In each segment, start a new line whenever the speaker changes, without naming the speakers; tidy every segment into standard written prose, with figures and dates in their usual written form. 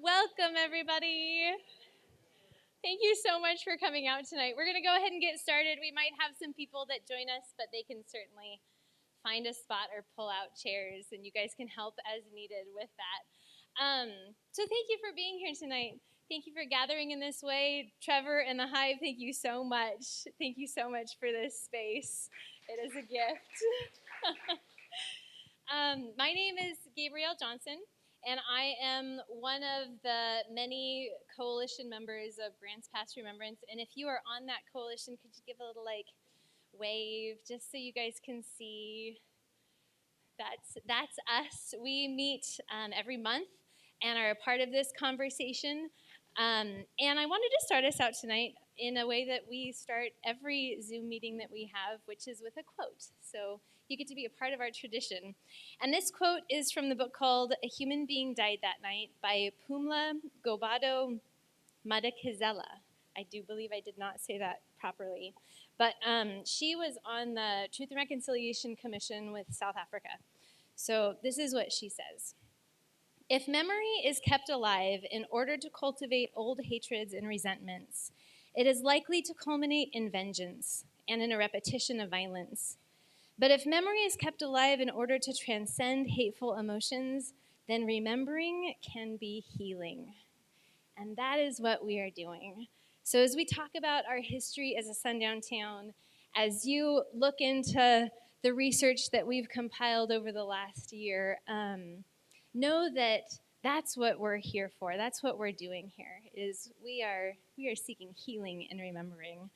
Welcome, everybody. Thank you so much for coming out tonight. We're going to go ahead and get started. We might have some people that join us, but they can certainly find a spot or pull out chairs, and you guys can help as needed with that. So thank you for being here tonight. Thank you for gathering in this way. Trever and the Hive, thank you so much. Thank you so much for this space. It is a gift. My name is Gabrielle Johnson, and I am one of the many coalition members of Grants Pass Remembrance. And if you are on that coalition, could you give a little wave just so you guys can see? That's us. We meet every month and are a part of this conversation. And I wanted to start us out tonight in a way that we start every Zoom meeting that we have, which is with a quote. So you get to be a part of our tradition. And this quote is from the book called A Human Being Died That Night by Pumla Gobado Madikizela. I do believe I did not say that properly. But she was on the Truth and Reconciliation Commission with South Africa. So this is what she says. If memory is kept alive in order to cultivate old hatreds and resentments, it is likely to culminate in vengeance and in a repetition of violence. But if memory is kept alive in order to transcend hateful emotions, then remembering can be healing. And that is what we are doing. So as we talk about our history as a Sundown Town, as you look into the research that we've compiled over the last year, know that that's what we're here for. That's what we're doing here, is we are seeking healing and remembering.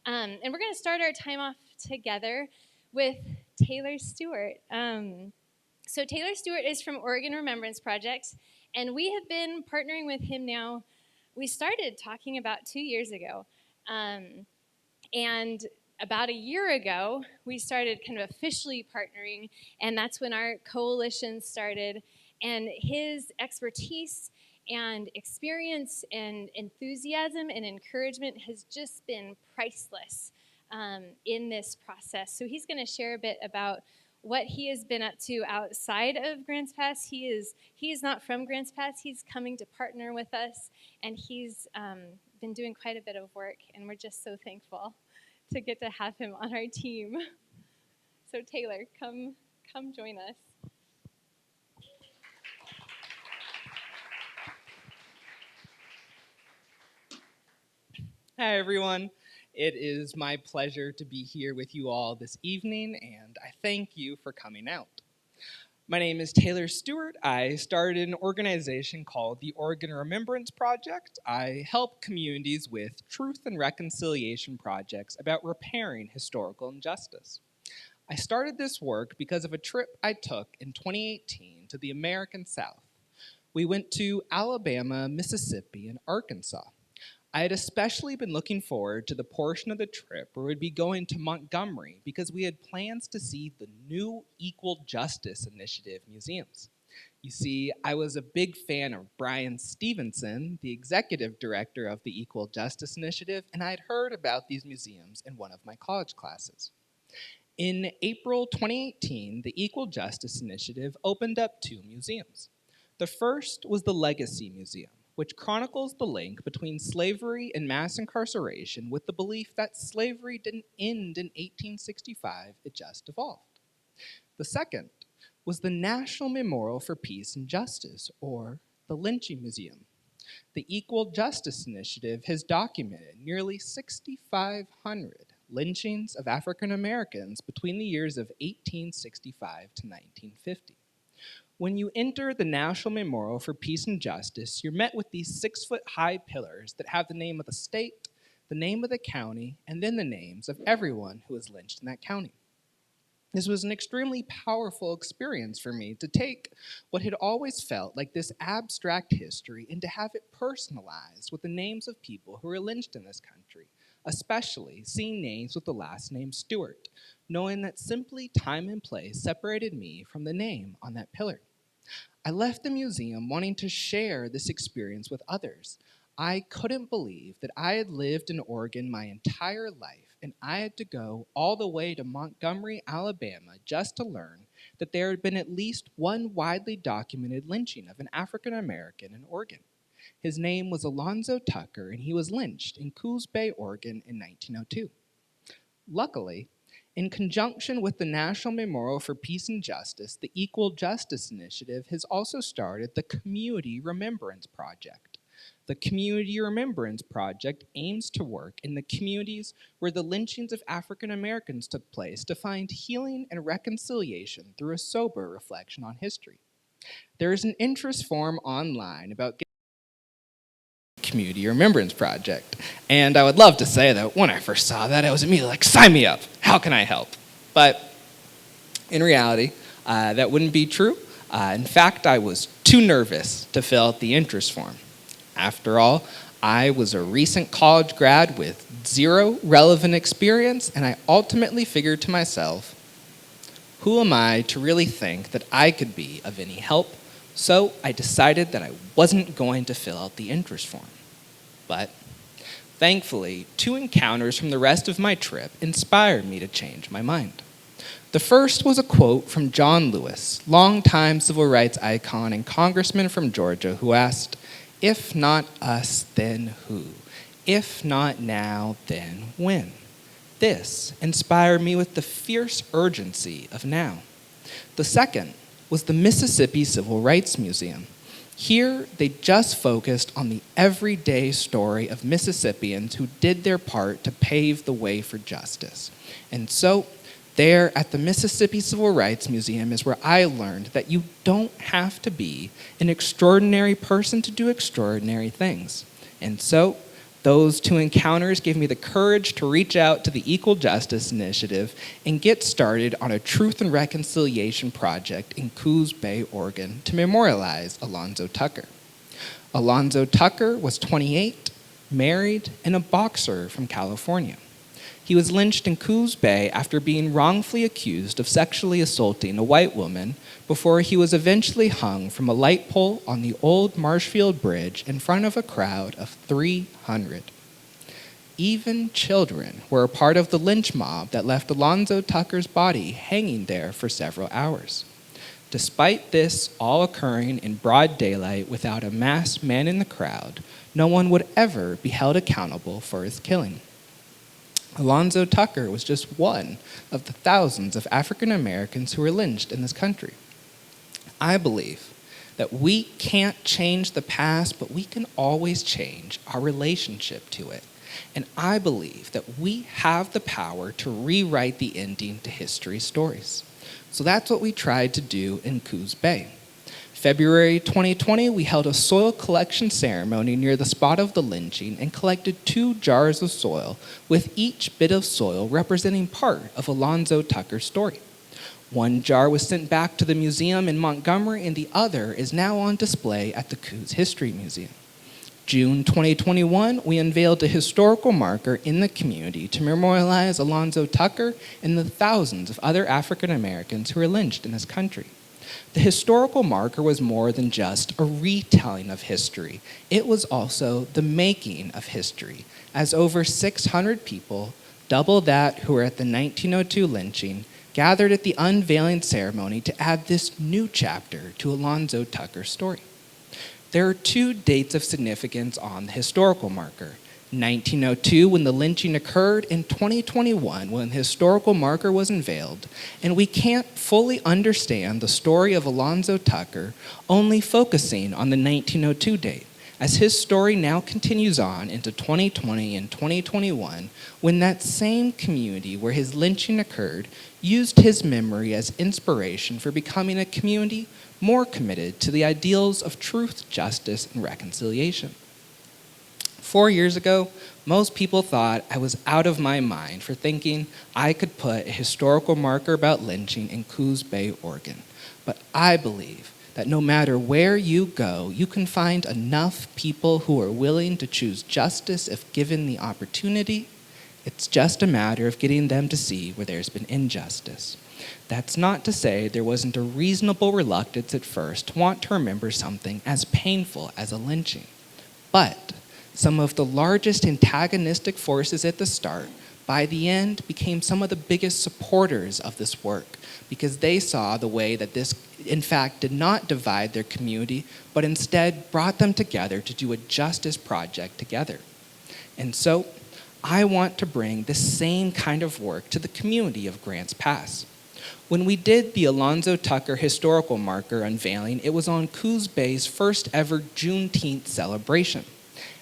And we're going to start our time off together with Taylor Stewart. So Taylor Stewart is from Oregon Remembrance Project, and we have been partnering with him now. We started talking about 2 years ago, and about a year ago, we started kind of officially partnering, and that's when our coalition started. And his expertise and experience and enthusiasm and encouragement has just been priceless in this process. So he's going to share a bit about what he has been up to outside of Grants Pass. He is not from Grants Pass. He's coming to partner with us, and he's been doing quite a bit of work, and we're just so thankful to get to have him on our team. So Taylor, come join us.
Hi, everyone. It is my pleasure to be here with you all this evening, and I thank you for coming out. My name is Taylor Stewart. I started an organization called the Oregon Remembrance Project. I help communities with truth and reconciliation projects about repairing historical injustice. I started this work because of a trip I took in 2018 to the American South. We went to Alabama, Mississippi, and Arkansas. I had especially been looking forward to the portion of the trip where we'd be going to Montgomery because we had plans to see the new Equal Justice Initiative museums. You see, I was a big fan of Brian Stevenson, the executive director of the Equal Justice Initiative, and I had heard about these museums in one of my college classes. In April 2018, the Equal Justice Initiative opened up 2 museums. The first was the Legacy Museum, which chronicles the link between slavery and mass incarceration with the belief that slavery didn't end in 1865, it just evolved. The second was the National Memorial for Peace and Justice, or the Lynching Museum. The Equal Justice Initiative has documented nearly 6,500 lynchings of African Americans between the years of 1865 to 1950. When you enter the National Memorial for Peace and Justice, you're met with these 6-foot-high pillars that have the name of the state, the name of the county, and then the names of everyone who was lynched in that county. This was an extremely powerful experience for me to take what had always felt like this abstract history and to have it personalized with the names of people who were lynched in this country, especially seeing names with the last name Stewart, knowing that simply time and place separated me from the name on that pillar. I left the museum wanting to share this experience with others. I couldn't believe that I had lived in Oregon my entire life, and I had to go all the way to Montgomery, Alabama, just to learn that there had been at least one widely documented lynching of an African American in Oregon. His name was Alonzo Tucker, and he was lynched in Coos Bay, Oregon in 1902. Luckily, in conjunction with the National Memorial for Peace and Justice, the Equal Justice Initiative has also started the Community Remembrance Project. The Community Remembrance Project aims to work in the communities where the lynchings of African Americans took place to find healing and reconciliation through a sober reflection on history. There is an interest form online about Community Remembrance Project. And I would love to say that when I first saw that, I was immediately like, sign me up. How can I help? But in reality, that wouldn't be true. In fact, I was too nervous to fill out the interest form. After all, I was a recent college grad with zero relevant experience, and I ultimately figured to myself, who am I to really think that I could be of any help? So I decided that I wasn't going to fill out the interest form. But thankfully, 2 encounters from the rest of my trip inspired me to change my mind. The first was a quote from John Lewis, longtime civil rights icon and congressman from Georgia, who asked, "If not us, then who? If not now, then when?" This inspired me with the fierce urgency of now. The second was the Mississippi Civil Rights Museum. Here, they just focused on the everyday story of Mississippians who did their part to pave the way for justice. And so, there at the Mississippi Civil Rights Museum is where I learned that you don't have to be an extraordinary person to do extraordinary things. And so, those 2 encounters gave me the courage to reach out to the Equal Justice Initiative and get started on a truth and reconciliation project in Coos Bay, Oregon, to memorialize Alonzo Tucker. Alonzo Tucker was 28, married, and a boxer from California. He was lynched in Coos Bay after being wrongfully accused of sexually assaulting a white woman before he was eventually hung from a light pole on the old Marshfield Bridge in front of a crowd of 300. Even children were a part of the lynch mob that left Alonzo Tucker's body hanging there for several hours. Despite this all occurring in broad daylight without a masked man in the crowd, no one would ever be held accountable for his killing. Alonzo Tucker was just one of the thousands of African Americans who were lynched in this country. I believe that we can't change the past, but we can always change our relationship to it. And I believe that we have the power to rewrite the ending to history's stories. So that's what we tried to do in Coos Bay. February 2020, we held a soil collection ceremony near the spot of the lynching and collected 2 jars of soil, with each bit of soil representing part of Alonzo Tucker's story. 1 jar was sent back to the museum in Montgomery, and the other is now on display at the Coos History Museum. June 2021, we unveiled a historical marker in the community to memorialize Alonzo Tucker and the thousands of other African Americans who were lynched in this country. The historical marker was more than just a retelling of history. It was also the making of history, as over 600 people, double that who were at the 1902 lynching, gathered at the unveiling ceremony to add this new chapter to Alonzo Tucker's story. There are 2 dates of significance on the historical marker: 1902, when the lynching occurred, and 2021, when the historical marker was unveiled. And we can't fully understand the story of Alonzo Tucker only focusing on the 1902 date, as his story now continues on into 2020 and 2021, when that same community where his lynching occurred used his memory as inspiration for becoming a community more committed to the ideals of truth, justice, and reconciliation. 4 years ago, most people thought I was out of my mind for thinking I could put a historical marker about lynching in Coos Bay, Oregon. But I believe that no matter where you go, you can find enough people who are willing to choose justice if given the opportunity. It's just a matter of getting them to see where there's been injustice. That's not to say there wasn't a reasonable reluctance at first to want to remember something as painful as a lynching. But some of the largest antagonistic forces at the start by the end became some of the biggest supporters of this work because they saw the way that this, in fact, did not divide their community, but instead brought them together to do a justice project together. And so I want to bring the same kind of work to the community of Grants Pass. When we did the Alonzo Tucker historical marker unveiling, it was on Coos Bay's first ever Juneteenth celebration.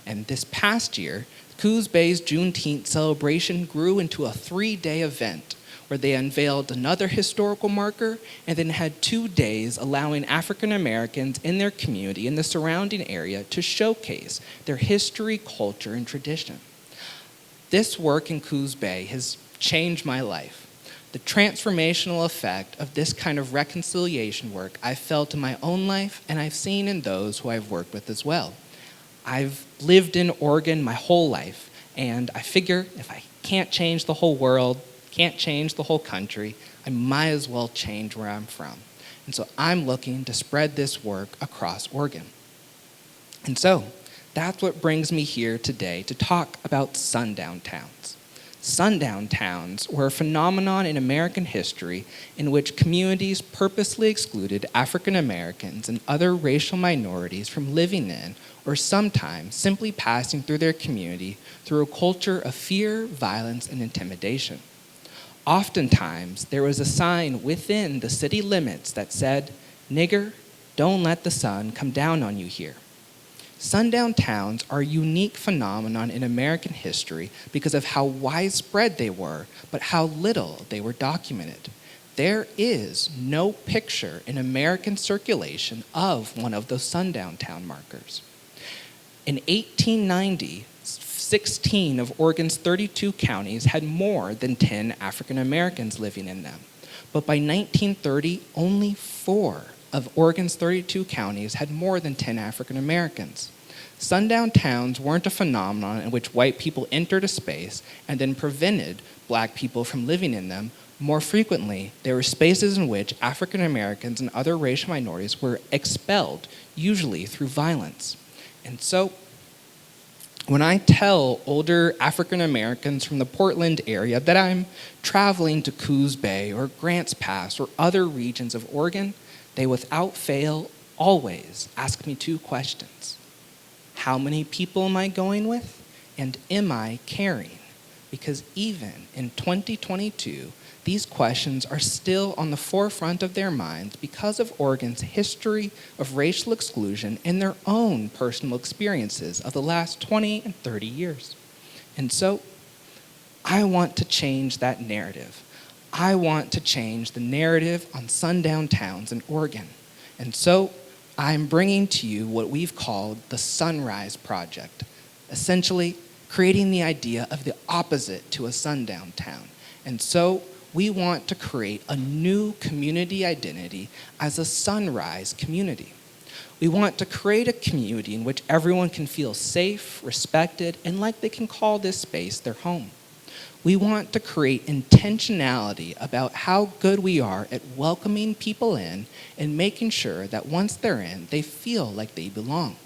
And this past year, Coos Bay's Juneteenth celebration grew into a 3-day event where they unveiled another historical marker and then had 2 days allowing African Americans in their community in the surrounding area to showcase their history, culture, and tradition. This work in Coos Bay has changed my life. The transformational effect of this kind of reconciliation work I've felt in my own life and I've seen in those who I've worked with as well. I've lived in Oregon my whole life, and I figure if I can't change the whole world, can't change the whole country, I might as well change where I'm from. And so I'm looking to spread this work across Oregon. And so that's what brings me here today to talk about sundown towns. Sundown towns were a phenomenon in American history in which communities purposely excluded African Americans and other racial minorities from living in or sometimes simply passing through their community through a culture of fear, violence, and intimidation. Oftentimes, there was a sign within the city limits that said, "Nigger, don't let the sun come down on you here." Sundown towns are a unique phenomenon in American history because of how widespread they were, but how little they were documented. There is no picture in American circulation of one of those sundown town markers. In 1890, 16 of Oregon's 32 counties had more than 10 African Americans living in them. But by 1930, only 4 of Oregon's 32 counties had more than 10 African Americans. Sundown towns weren't a phenomenon in which white people entered a space and then prevented black people from living in them. More frequently, they were spaces in which African Americans and other racial minorities were expelled, usually through violence. And so, when I tell older African Americans from the Portland area that I'm traveling to Coos Bay or Grants Pass or other regions of Oregon, they without fail always ask me 2 questions. How many people am I going with? And am I carrying? Because even in 2022, these questions are still on the forefront of their minds because of Oregon's history of racial exclusion and their own personal experiences of the last 20 and 30 years. And so, I want to change that narrative. I want to change the narrative on sundown towns in Oregon. And so, I'm bringing to you what we've called the Sunrise Project, essentially creating the idea of the opposite to a sundown town. And so, we want to create a new community identity as a sunrise community. We want to create a community in which everyone can feel safe, respected, and like they can call this space their home. We want to create intentionality about how good we are at welcoming people in and making sure that once they're in, they feel like they belong.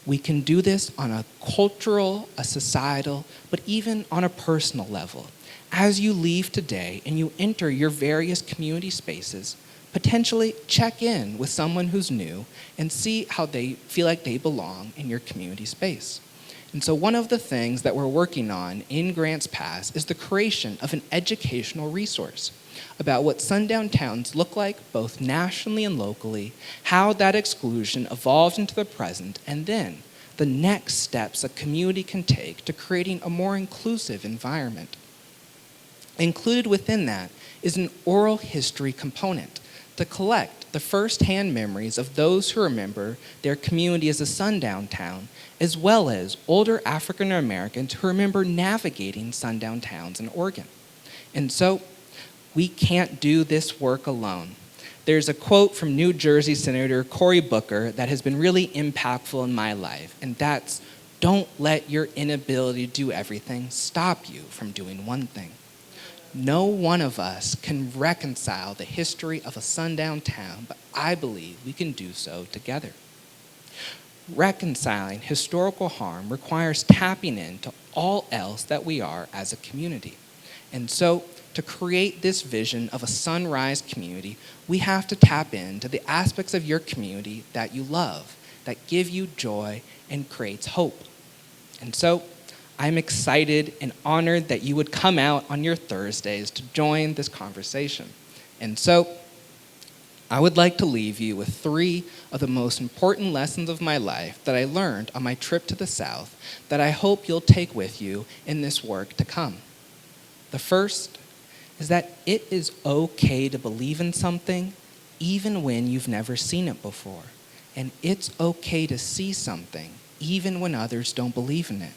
We can do this on a cultural, a societal, but even on a personal level. As you leave today and you enter your various community spaces, potentially check in with someone who's new and see how they feel like they belong in your community space. And so one of the things that we're working on in Grants Pass is the creation of an educational resource about what sundown towns look like both nationally and locally, how that exclusion evolved into the present, and then the next steps a community can take to creating a more inclusive environment. Included within that is an oral history component to collect the first-hand memories of those who remember their community as a sundown town, as well as older African Americans who remember navigating sundown towns in Oregon. And so, we can't do this work alone. There's a quote from New Jersey Senator Cory Booker that has been really impactful in my life, and that's, "Don't let your inability to do everything stop you from doing one thing." No one of us can reconcile the history of a sundown town, but I believe we can do so together. Reconciling historical harm requires tapping into all else that we are as a community. And so, to create this vision of a sunrise community, we have to tap into the aspects of your community that you love, that give you joy and creates hope. And so, I'm excited and honored that you would come out on your Thursdays to join this conversation. And so, I would like to leave you with 3 of the most important lessons of my life that I learned on my trip to the South that I hope you'll take with you in this work to come. The first is that it is okay to believe in something even when you've never seen it before. And it's okay to see something even when others don't believe in it.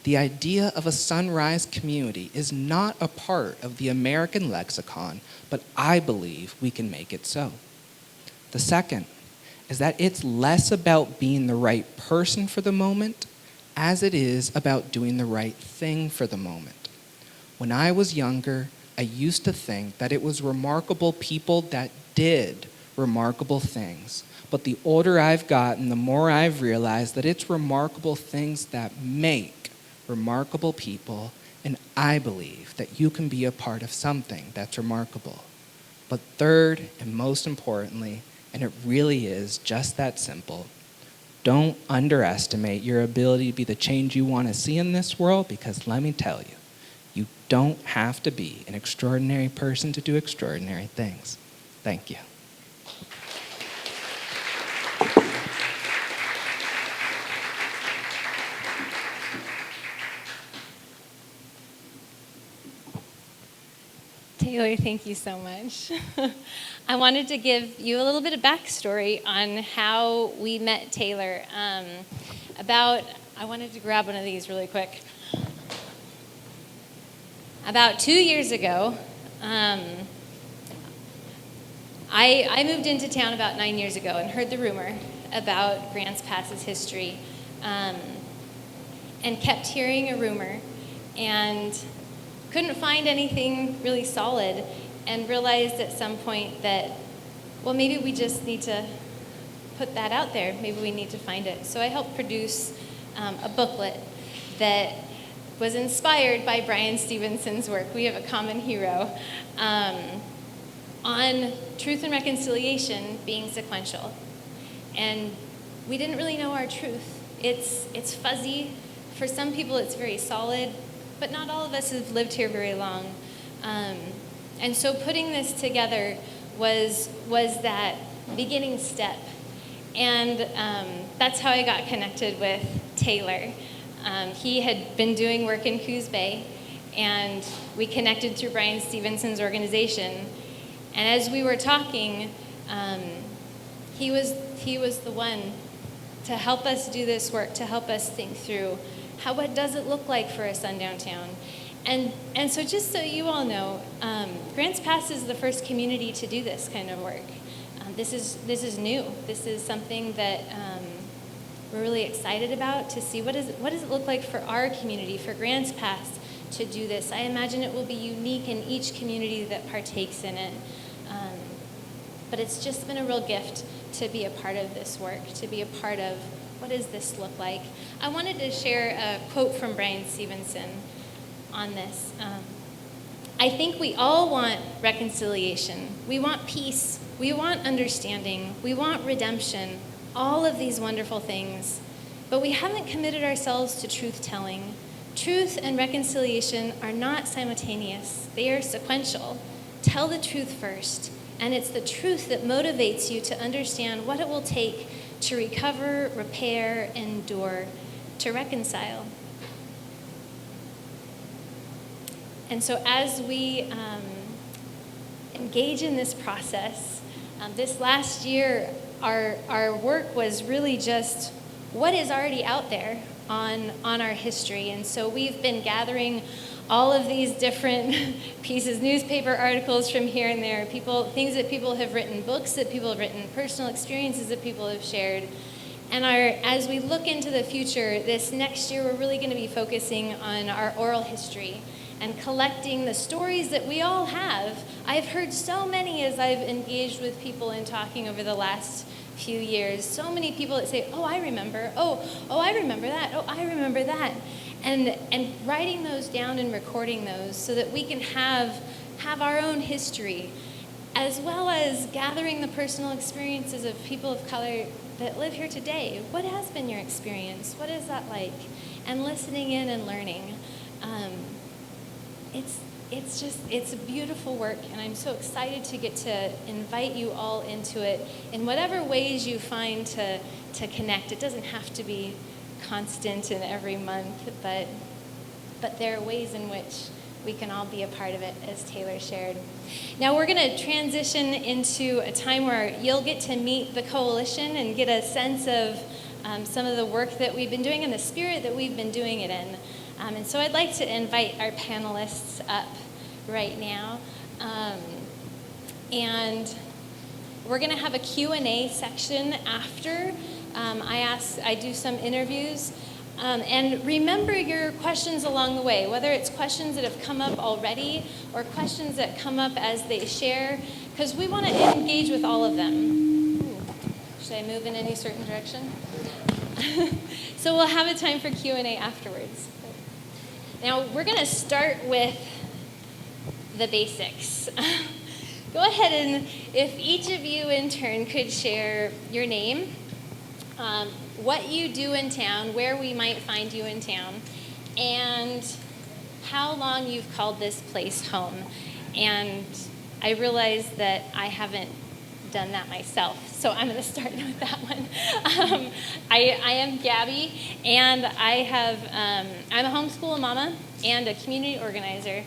The idea of a sunrise community is not a part of the American lexicon, but I believe we can make it so. The second is that it's less about being the right person for the moment as it is about doing the right thing for the moment. When I was younger, I used to think that it was remarkable people that did remarkable things. But the older I've gotten, the more I've realized that it's remarkable things that make remarkable people, and I believe that you can be a part of something that's remarkable. But third, and most importantly, and it really is just that simple, don't underestimate your ability to be the change you want to see in this world, because let me tell you, you don't have to be an extraordinary person to do extraordinary things. Thank you.
Taylor, thank you so much. I wanted to give you a little bit of backstory on how we met Taylor. I wanted to grab one of these really quick. About 2 years ago, I moved into town about 9 years ago and heard the rumor about Grants Pass's history, and kept hearing a rumor and couldn't find anything really solid, and realized at some point that, well, maybe we just need to put that out there. Maybe we need to find it. So I helped produce a booklet that was inspired by Brian Stevenson's work. We have a common hero, on truth and reconciliation being sequential. And we didn't really know our truth. It's fuzzy. For some people, it's very solid, but not all of us have lived here very long. And so putting this together was that beginning step. And that's how I got connected with Taylor. He had been doing work in Coos Bay, and we connected through Brian Stevenson's organization. And as we were talking, he was the one to help us do this work, to help us think through what does it look like for a Sundown Town. And so just so you all know, Grants Pass is the first community to do this kind of work. This is new. This is something that we're really excited about, to see what does it look like for our community, for Grants Pass to do this. I imagine it will be unique in each community that partakes in it. But it's just been a real gift to be a part of this work, to be a part of what does this look like. I wanted to share a quote from Brian Stevenson on this. I think we all want reconciliation. We want peace. We want understanding. We want redemption. All of these wonderful things. But we haven't committed ourselves to truth-telling. Truth and reconciliation are not simultaneous. They are sequential. Tell the truth first. And it's the truth that motivates you to understand what it will take to recover, repair, endure, to reconcile. And so as we engage in this process, this last year, our work was really just what is already out there on our history. And so we've been gathering all of these different pieces, newspaper articles from here and there, things that people have written, books that people have written, personal experiences that people have shared. And as we look into the future, this next year, we're really going to be focusing on our oral history and collecting the stories that we all have. I've heard so many as I've engaged with people and talking over the last few years, so many people that say, oh, I remember, oh, I remember that, oh, I remember that. and writing those down and recording those so that we can have our own history, as well as gathering the personal experiences of people of color that live here today. What has been your experience? What is that like? And listening in and learning. It's a beautiful work, and I'm so excited to get to invite you all into it in whatever ways you find to connect. It doesn't have to be constant and every month, but there are ways in which we can all be a part of it, as Taylor shared. Now we're going to transition into a time where you'll get to meet the coalition and get a sense of some of the work that we've been doing and the spirit that we've been doing it in. And so I'd like to invite our panelists up right now. And we're going to have a Q&A section after I do some interviews. And remember your questions along the way, whether it's questions that have come up already or questions that come up as they share, because we want to engage with all of them. Should I move in any certain direction? So we'll have a time for Q&A afterwards. Now we're going to start with the basics. Go ahead and if each of you in turn could share your name, what you do in town, where we might find you in town, and how long you've called this place home. And I realize that I haven't done that myself, so I'm going to start with that one. I am Gabby, and I'm a homeschool mama and a community organizer,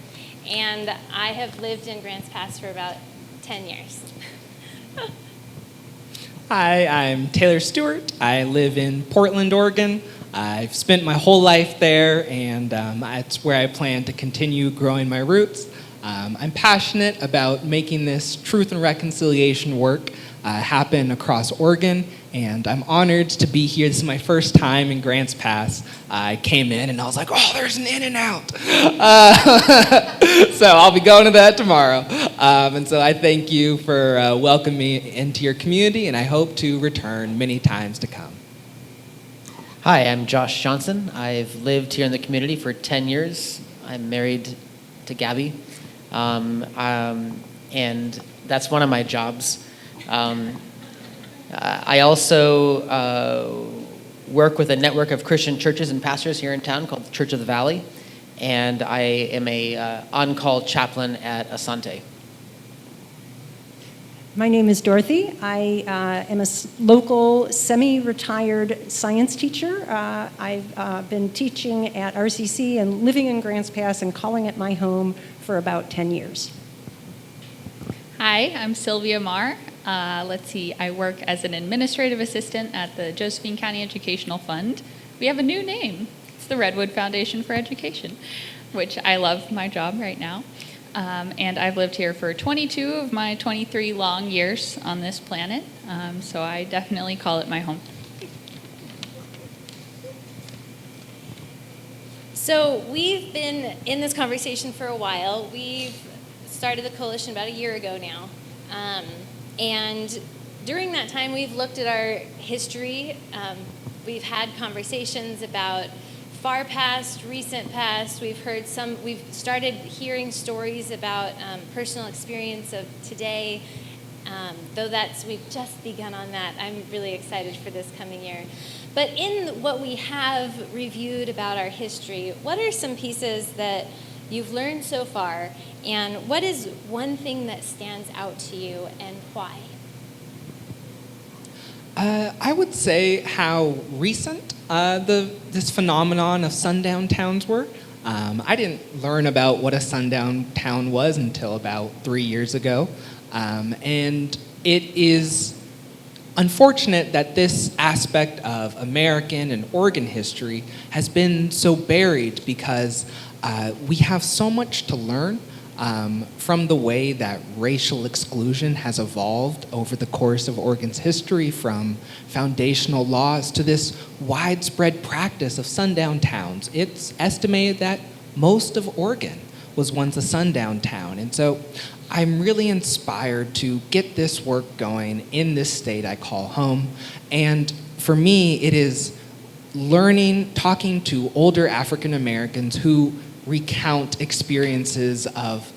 and I have lived in Grants Pass for about 10 years.
Hi, I'm Taylor Stewart. I live in Portland, Oregon. I've spent my whole life there, and that's where I plan to continue growing my roots. I'm passionate about making this truth and reconciliation work happen across Oregon, and I'm honored to be here. This is my first time in Grants Pass. I came in and I was like, oh, there's an In-N-Out. So I'll be going to that tomorrow. And so I thank you for welcoming me into your community, and I hope to return many times to come.
Hi, I'm Josh Johnson. I've lived here in the community for 10 years. I'm married to Gabby. And that's one of my jobs. I also work with a network of Christian churches and pastors here in town called the Church of the Valley, and I am a on-call chaplain at Asante.
My name is Dorothy. I am a local semi-retired science teacher. I've been teaching at RCC and living in Grants Pass and calling it my home for about 10 years.
Hi, I'm Sylvia Marr. I work as an administrative assistant at the Josephine County Educational Fund. We have a new name. It's the Redwood Foundation for Education, which I love my job right now. And I've lived here for 22 of my 23 long years on this planet, so I definitely call it my home.
So we've been in this conversation for a while. We've started the coalition about a year ago now. And during that time, we've looked at our history. We've had conversations about far past, recent past. We've started hearing stories about personal experience of today. Though we've just begun on that. I'm really excited for this coming year. But in what we have reviewed about our history, what are some pieces that you've learned so far, and what is one thing that stands out to you, and why?
I would say how recent this phenomenon of sundown towns were. I didn't learn about what a sundown town was until about 3 years ago. And it is unfortunate that this aspect of American and Oregon history has been so buried, because we have so much to learn from the way that racial exclusion has evolved over the course of Oregon's history, from foundational laws to this widespread practice of sundown towns. It's estimated that most of Oregon was once a sundown town. And so I'm really inspired to get this work going in this state I call home. And for me, it is talking to older African Americans who recount experiences of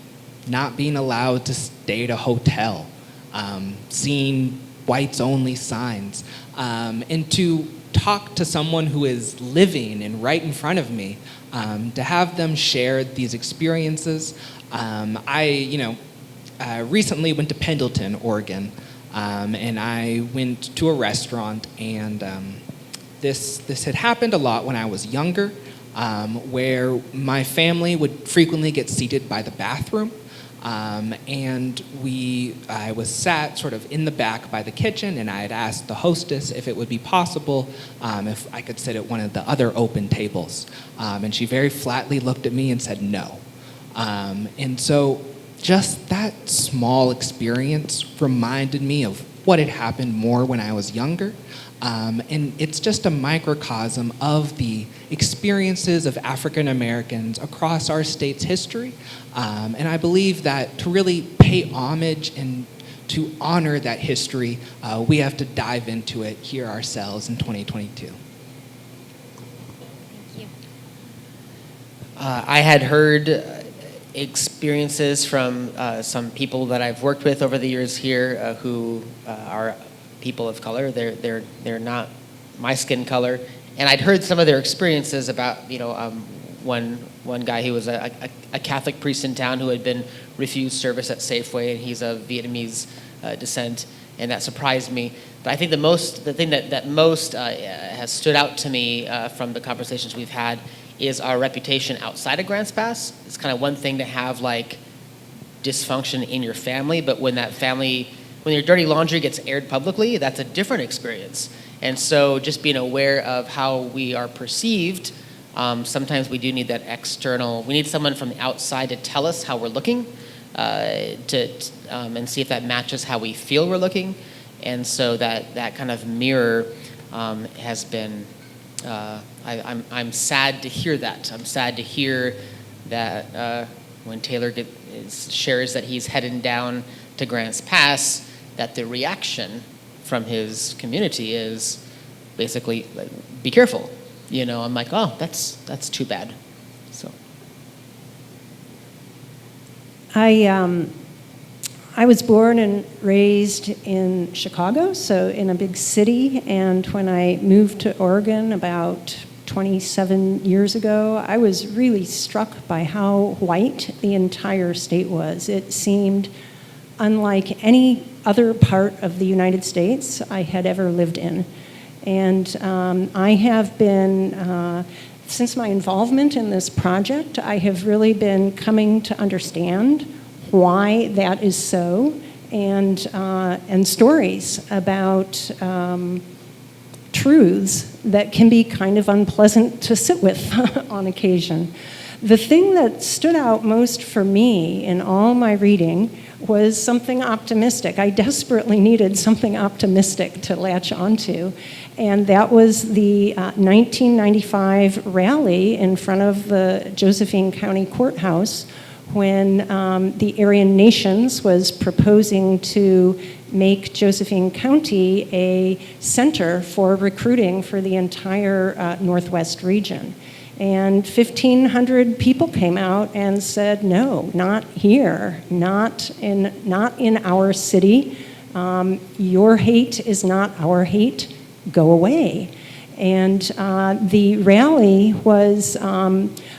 not being allowed to stay at a hotel, seeing whites only signs, and to talk to someone who is living and right in front of me, to have them share these experiences. I recently went to Pendleton, Oregon, and I went to a restaurant, and this had happened a lot when I was younger, where my family would frequently get seated by the bathroom, and I was sat sort of in the back by the kitchen, and I had asked the hostess if it would be possible if I could sit at one of the other open tables, and she very flatly looked at me and said no. And so just that small experience reminded me of what had happened more when I was younger. And it's just a microcosm of the experiences of African Americans across our state's history. And I believe that to really pay homage and to honor that history, we have to dive into it here ourselves in 2022.
Thank you.
I had heard experiences from some people that I've worked with over the years here who are people of color. They're not my skin color, and I'd heard some of their experiences about one guy who was a Catholic priest in town who had been refused service at Safeway, and he's of Vietnamese descent, and that surprised me. But I think the thing that most has stood out to me from the conversations we've had is our reputation outside of Grants Pass. It's kind of one thing to have like dysfunction in your family, but when your dirty laundry gets aired publicly, that's a different experience. And so just being aware of how we are perceived, sometimes we do need that we need someone from the outside to tell us how we're looking, and see if that matches how we feel we're looking. And so that kind of mirror has been, I'm sad to hear that. I'm sad to hear that when Taylor shares that he's heading down to Grants Pass, that the reaction from his community is basically like, be careful. I'm like, oh, that's too bad. So
I was born and raised in Chicago, so in a big city, and when I moved to Oregon about 27 years ago, I was really struck by how white the entire state was. It seemed unlike any other part of the United States I had ever lived in. And I have been, since my involvement in this project, I have really been coming to understand why that is so, and stories about truths that can be kind of unpleasant to sit with on occasion. The thing that stood out most for me in all my reading was something optimistic. I desperately needed something optimistic to latch onto, and that was the 1995 rally in front of the Josephine County Courthouse when the Aryan Nations was proposing to make Josephine County a center for recruiting for the entire Northwest region. And 1,500 people came out and said, no, not here, not in our city. Your hate is not our hate. Go away. And the rally was,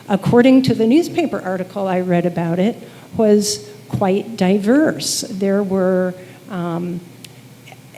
according to the newspaper article I read about it, was quite diverse. There were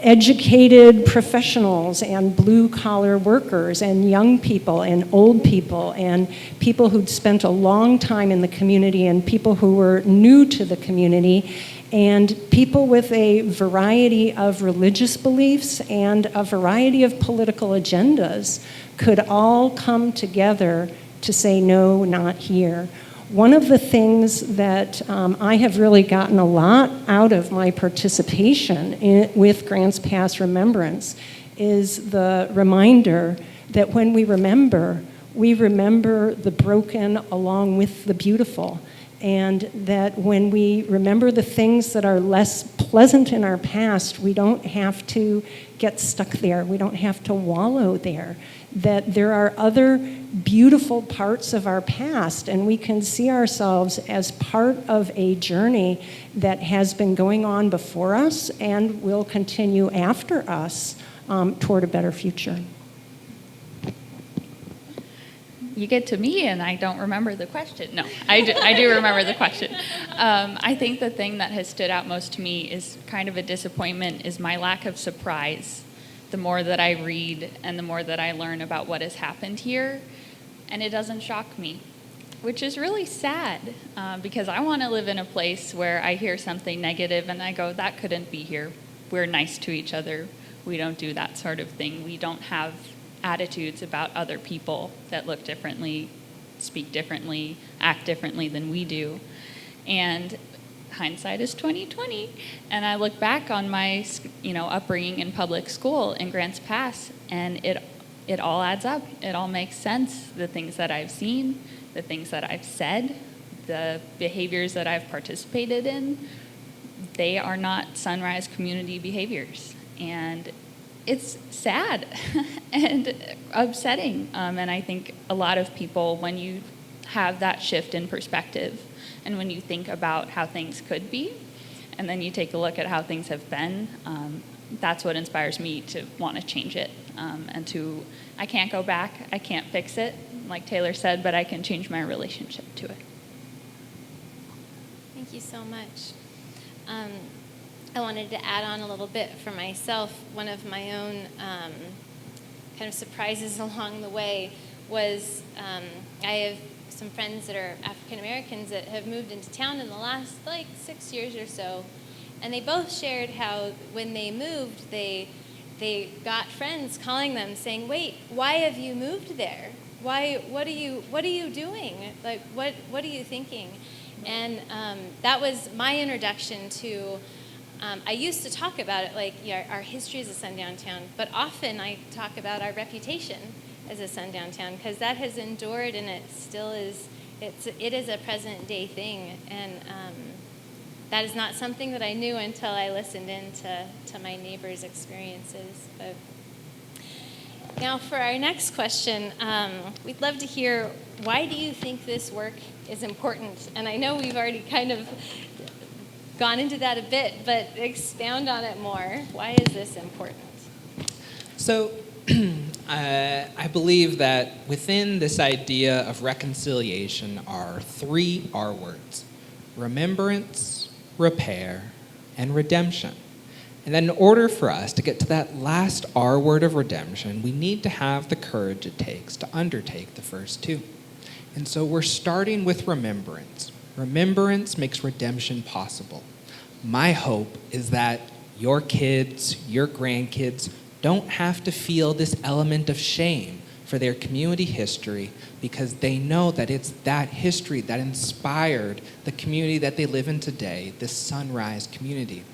educated professionals and blue-collar workers and young people and old people and people who'd spent a long time in the community and people who were new to the community and people with a variety of religious beliefs and a variety of political agendas could all come together to say, no, not here. One of the things that I have really gotten a lot out of my participation with Grants Pass Remembrance is the reminder that when we remember the broken along with the beautiful. And that when we remember the things that are less pleasant in our past, we don't have to get stuck there. We don't have to wallow there. That there are other beautiful parts of our past, and we can see ourselves as part of a journey that has been going on before us and will continue after us toward a better future.
You get to me and I don't remember the question. No, I do remember the question. I think the thing that has stood out most to me is kind of a disappointment is my lack of surprise. The more that I read and the more that I learn about what has happened here, and it doesn't shock me, which is really sad because I want to live in a place where I hear something negative and I go, that couldn't be here. We're nice to each other. We don't do that sort of thing. We don't have attitudes about other people that look differently, speak differently, act differently than we do. And hindsight is 20/20. And I look back on my, upbringing in public school in Grants Pass, and it all adds up. It all makes sense. The things that I've seen, the things that I've said, the behaviors that I've participated in, they are not Sunrise community behaviors. And it's sad and upsetting. And I think a lot of people, when you have that shift in perspective and when you think about how things could be, and then you take a look at how things have been, that's what inspires me to want to change it. I can't go back, I can't fix it, like Taylor said, but I can change my relationship to it.
Thank you so much. I wanted to add on a little bit for myself. One of my own kind of surprises along the way was I have some friends that are African Americans that have moved into town in the last 6 years or so, and they both shared how when they moved, they got friends calling them saying, "Wait, why have you moved there? Why? What are you doing? What are you thinking?" And that was my introduction to. I used to talk about it our history as a sundown town, but often I talk about our reputation as a sundown town because that has endured and it still is. It is a present day thing, and that is not something that I knew until I listened in to my neighbors' experiences. But now for our next question, we'd love to hear, why do you think this work is important? And I know we've already kind of gone into that a bit, but expound on it more. Why is this important?
So I believe that within this idea of reconciliation are 3 R words: remembrance, repair, and redemption. And then in order for us to get to that last R word of redemption, we need to have the courage it takes to undertake the first 2. And so we're starting with remembrance. Remembrance makes redemption possible. My hope is that your kids, your grandkids, don't have to feel this element of shame for their community history because they know that it's that history that inspired the community that they live in today, this Sunrise community.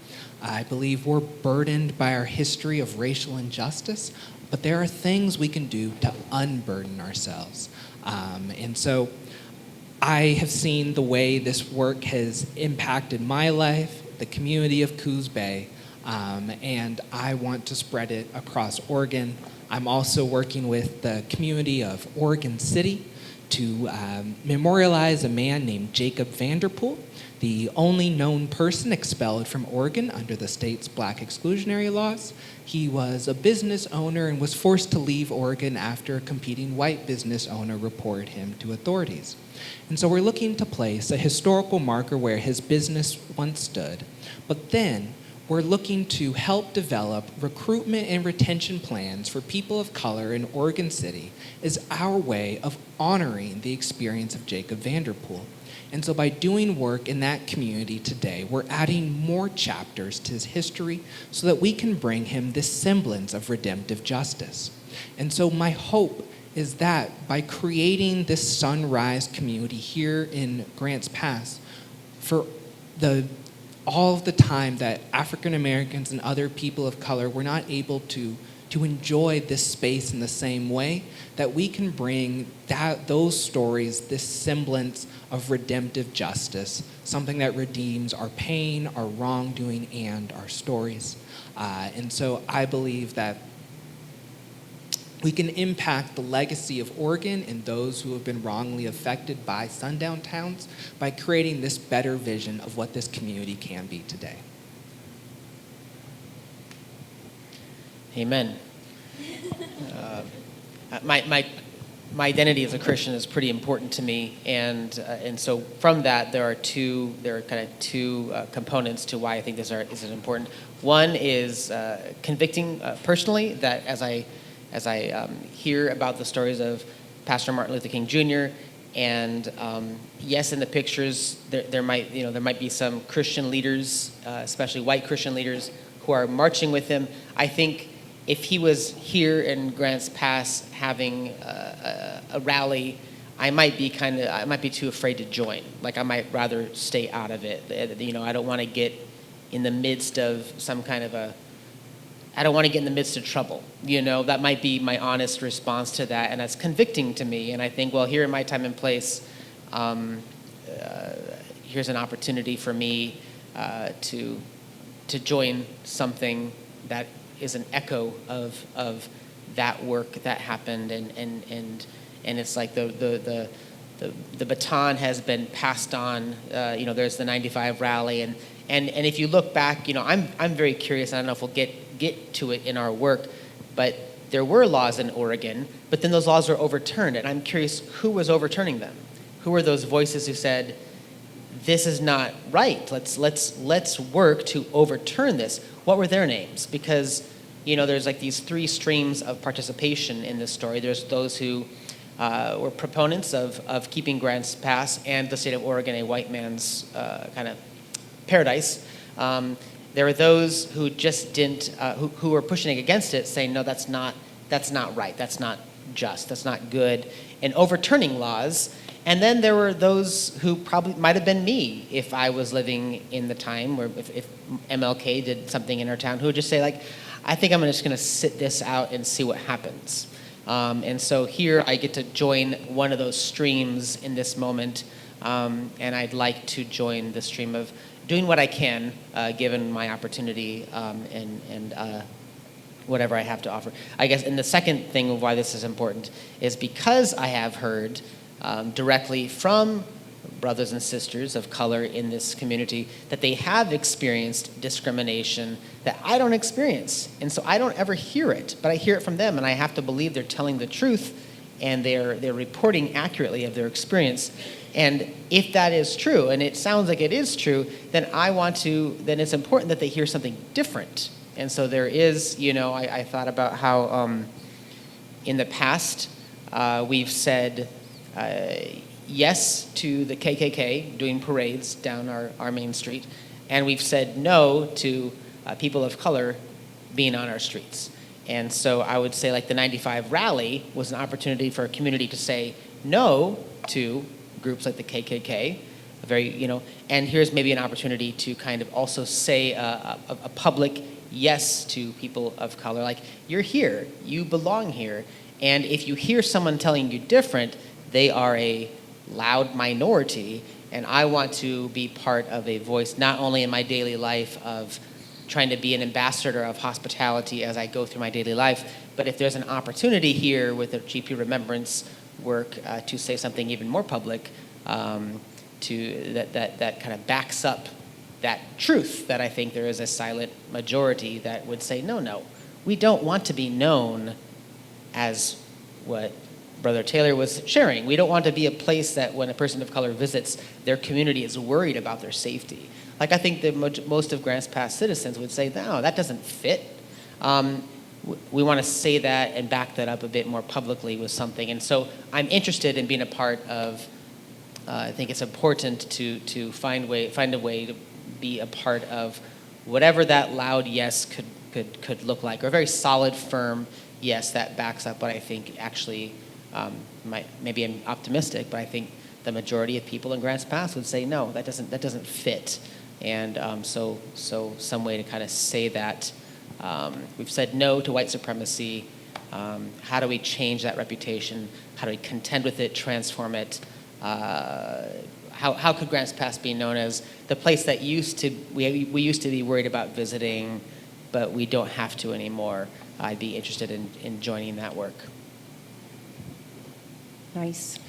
I believe we're burdened by our history of racial injustice, but there are things we can do to unburden ourselves. And so I have seen the way this work has impacted my life, the community of Coos Bay, and I want to spread it across Oregon. I'm also working with the community of Oregon City to memorialize a man named Jacob Vanderpool, the only known person expelled from Oregon under the state's black exclusionary laws. He was a business owner and was forced to leave Oregon after a competing white business owner reported him to authorities. And so we're looking to place a historical marker where his business once stood, but then we're looking to help develop recruitment and retention plans for people of color in Oregon City as our way of honoring the experience of Jacob Vanderpool. And so by doing work in that community today, we're adding more chapters to his history so that we can bring him this semblance of redemptive justice. And so my hope is that by creating this Sunrise community here in Grants Pass, for all of the time that African Americans and other people of color were not able to to enjoy this space in the same way, that we can bring those stories, this semblance of redemptive justice, something that redeems our pain, our wrongdoing, and our stories. And so I believe that we can impact the legacy of Oregon and those who have been wrongly affected by sundown towns by creating this better vision of what this community can be today.
Amen. My identity as a Christian is pretty important to me, and so from that there are kind of two components to why I think this is important. One is convicting personally, that as I hear about the stories of Pastor Martin Luther King Jr. and yes, in the pictures there might be some Christian leaders, especially white Christian leaders, who are marching with him. I think if he was here in Grants Pass having a rally, I might be too afraid to join. Like, I might rather stay out of it. I don't want to get in the midst of I don't want to get in the midst of trouble. That might be my honest response to that, and that's convicting to me. And I think, well, here in my time and place, here's an opportunity for me to join something that is an echo of that work that happened, and it's like the baton has been passed on. There's the '95 rally, and if you look back, I'm very curious. I don't know if we'll get to it in our work, but there were laws in Oregon, but then those laws were overturned, and I'm curious who was overturning them. Who were those voices who said, "This is not right. Let's work to overturn this"? What were their names? Because there's like these three streams of participation in this story. There's those who were proponents of keeping Grants Pass and the state of Oregon a white man's kind of paradise. There were those who just didn't, who were pushing against it, saying, "No, that's not right. That's not just. That's not good," and overturning laws. And then there were those who probably might have been me if I was living in the time where if MLK did something in our town, who would just say, like, "I think I'm just going to sit this out and see what happens." And so here I get to join one of those streams in this moment, and I'd like to join the stream of doing what I can, given my opportunity and whatever I have to offer. I guess, and the second thing of why this is important is because I have heard directly from brothers and sisters of color in this community that they have experienced discrimination that I don't experience. And so I don't ever hear it, but I hear it from them, and I have to believe they're telling the truth and they're reporting accurately of their experience. And if that is true, and it sounds like it is true, then then it's important that they hear something different. And so there is, I thought about how in the past we've said yes to the KKK doing parades down our main street, and we've said no to people of color being on our streets. And so I would say, like, the '95 rally was an opportunity for a community to say no to groups like the KKK, and here's maybe an opportunity to kind of also say a public yes to people of color. Like, you're here, you belong here, and if you hear someone telling you different, they are a loud minority, and I want to be part of a voice, not only in my daily life of trying to be an ambassador of hospitality as I go through my daily life, but if there's an opportunity here with the GP Remembrance work to say something even more public, that kind of backs up that truth, that I think there is a silent majority that would say, no, we don't want to be known as what Brother Taylor was sharing. We don't want to be a place that when a person of color visits, their community is worried about their safety. Like, I think that most of Grants Pass citizens would say, no, that doesn't fit. We want to say that and back that up a bit more publicly with something. And so I'm interested in being a part of, I think it's important to find a way to be a part of whatever that loud yes could look like, or a very solid, firm yes that backs up what I think actually maybe I'm optimistic, but I think the majority of people in Grants Pass would say, no, that doesn't fit. And so some way to kind of say that We've said no to white supremacy. How do we change that reputation? How do we contend with it, transform it? How could Grants Pass be known as the place that we used to be worried about visiting, but we don't have to anymore? I'd be interested in joining that work.
Nice.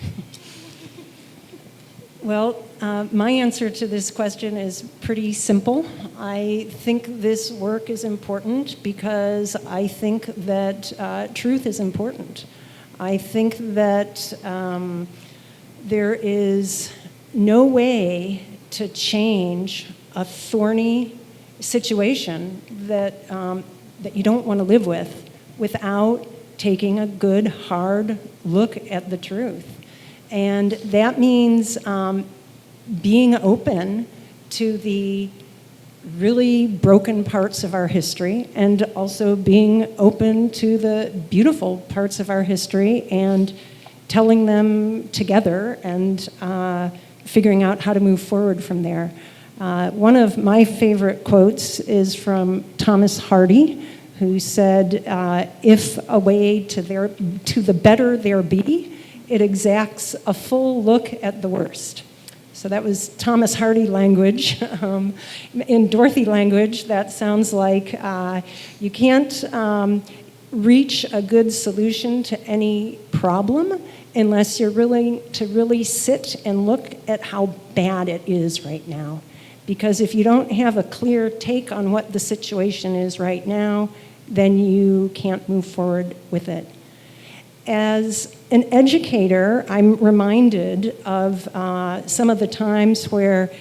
Well, my answer to this question is pretty simple. I think this work is important because I think that truth is important. I think that there is no way to change a thorny situation that you don't want to live with without taking a good, hard look at the truth. And that means being open to the really broken parts of our history and also being open to the beautiful parts of our history and telling them together and figuring out how to move forward from there. One of my favorite quotes is from Thomas Hardy, who said, if a way to the better there be, it exacts a full look at the worst. So that was Thomas Hardy language. In Dorothy language, that sounds like you can't reach a good solution to any problem unless you're willing to really sit and look at how bad it is right now. Because if you don't have a clear take on what the situation is right now, then you can't move forward with it. As an educator, I'm reminded of some of the times where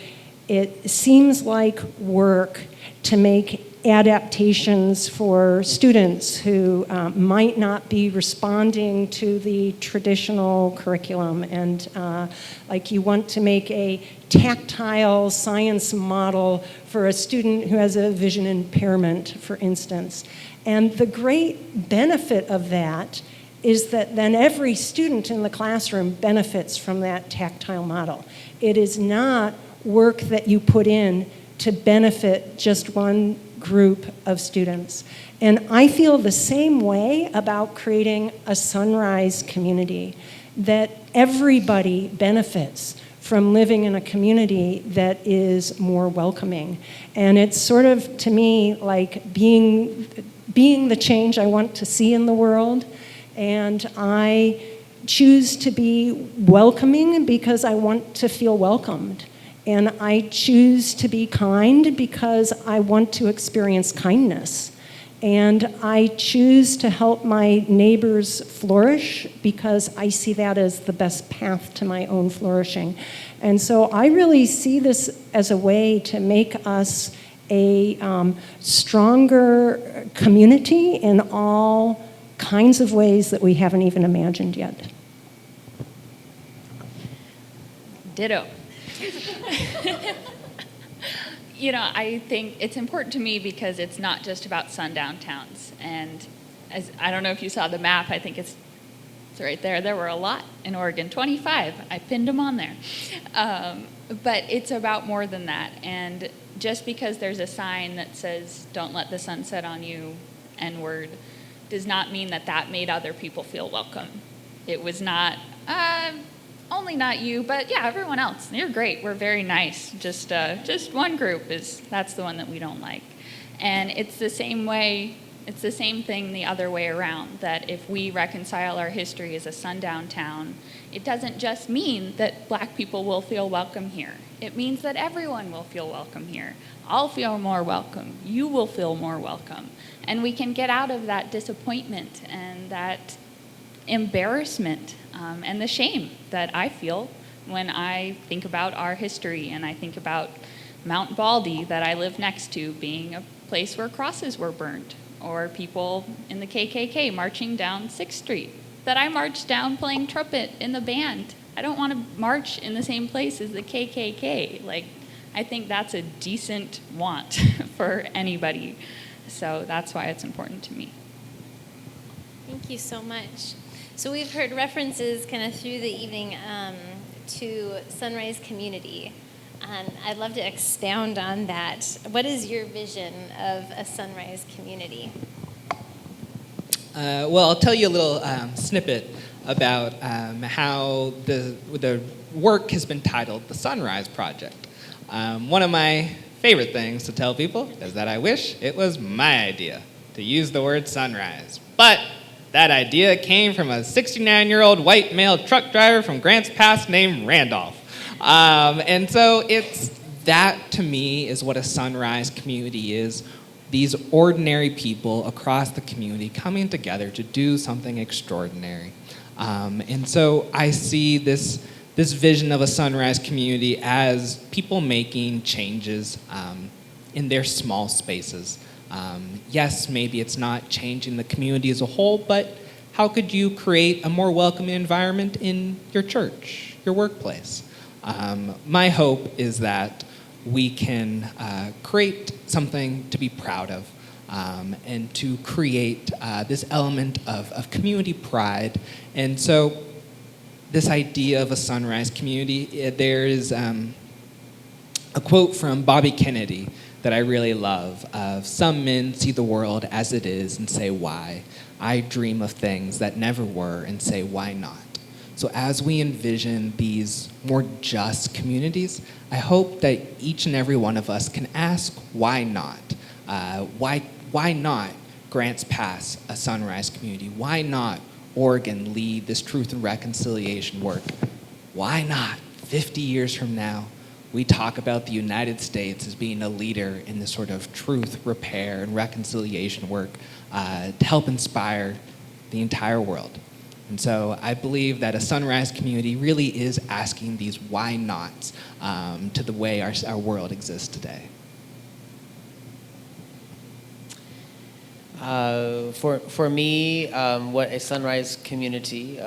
it seems like work to make adaptations for students who might not be responding to the traditional curriculum. And like you want to make a tactile science model for a student who has a vision impairment, for instance. And the great benefit of that is that then every student in the classroom benefits from that tactile model. It is not work that you put in to benefit just one group of students. And I feel the same way about creating a Sunrise community, that everybody benefits from living in a community that is more welcoming. And it's sort of, to me, like being the change I want to see in the world. And I choose to be welcoming because I want to feel welcomed. And I choose to be kind because I want to experience kindness. And I choose to help my neighbors flourish because I see that as the best path to my own flourishing. And so I really see this as a way to make us a stronger community in all kinds of ways that we haven't even imagined yet.
Ditto. You know, I think it's important to me because it's not just about sundown towns. And as I don't know if you saw the map, I think it's right there. There were a lot in Oregon, 25. I pinned them on there. But it's about more than that. And just because there's a sign that says, "Don't let the sun set on you," N-word, does not mean that that made other people feel welcome. It was not, only not you, but yeah, everyone else. You're great. We're very nice. Just one group that's the one that we don't like. And it's the same way, it's the same thing the other way around, that if we reconcile our history as a sundown town, it doesn't just mean that Black people will feel welcome here. It means that everyone will feel welcome here. I'll feel more welcome. You will feel more welcome. And we can get out of that disappointment and that embarrassment and the shame that I feel when I think about our history and I think about Mount Baldy that I live next to being a place where crosses were burned, or people in the KKK marching down 6th Street that I marched down playing trumpet in the band. I don't want to march in the same place as the KKK. Like, I think that's a decent want for anybody. So that's why it's important to me.
Thank you so much. So we've heard references kind of through the evening to Sunrise Community. And I'd love to expound on that. What is your vision of a sunrise community?
Well, I'll tell you a little snippet about how the work has been titled the Sunrise Project. One of my favorite things to tell people is that I wish it was my idea to use the word sunrise. But that idea came from a 69-year-old white male truck driver from Grants Pass named Randolph. And so that to me is what a sunrise community is. These ordinary people across the community coming together to do something extraordinary. And so I see this vision of a sunrise community as people making changes in their small spaces. Yes, maybe it's not changing the community as a whole, but how could you create a more welcoming environment in your church, your workplace? My hope is that we can create something to be proud of and to create this element of community pride. And so this idea of a sunrise community, there is a quote from Bobby Kennedy that I really love. Some men see the world as it is and say, why? I dream of things that never were and say, why not? So as we envision these more just communities, I hope that each and every one of us can ask, why not? Why not Grants Pass, a sunrise community? Why not Oregon lead this truth and reconciliation work? Why not 50 years from now, we talk about the United States as being a leader in this sort of truth, repair, and reconciliation work to help inspire the entire world. And so I believe that a sunrise community really is asking these why nots to the way our world exists today.
For me, what a sunrise community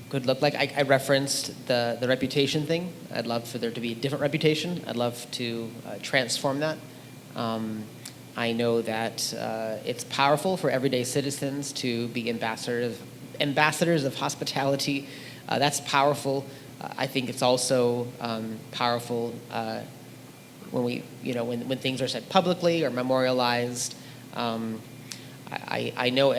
could look like, I referenced the reputation thing. I'd love for there to be a different reputation. I'd love to transform that. I know that it's powerful for everyday citizens to be ambassadors of hospitality. That's powerful. I think it's also powerful when when things are said publicly or memorialized. I know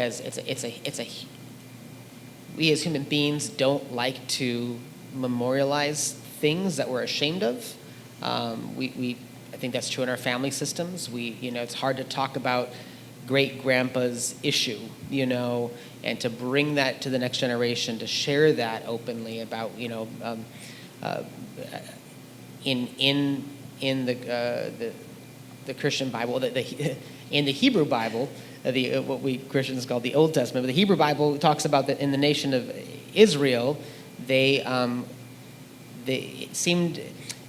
we as human beings don't like to memorialize things that we're ashamed of. I think that's true in our family systems. It's hard to talk about great grandpa's issue, and to bring that to the next generation, to share that openly about, in the Christian Bible, in the Hebrew Bible, what we Christians call the Old Testament, but the Hebrew Bible talks about that in the nation of Israel, they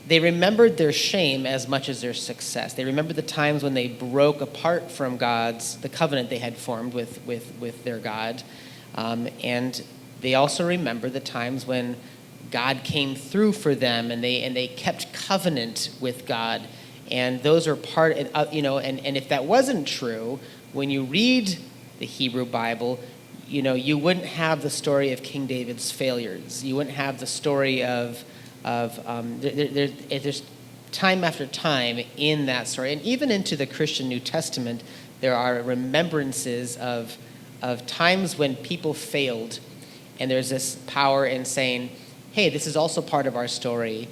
remembered their shame as much as their success. They remembered the times when they broke apart from the covenant they had formed with their God. And they also remember the times when God came through for them and they kept covenant with God. And those are part, and if that wasn't true, when you read the Hebrew Bible, you wouldn't have the story of King David's failures. You wouldn't have the story of there's time after time in that story, and even into the Christian New Testament, there are remembrances of times when people failed, and there's this power in saying, "Hey, this is also part of our story.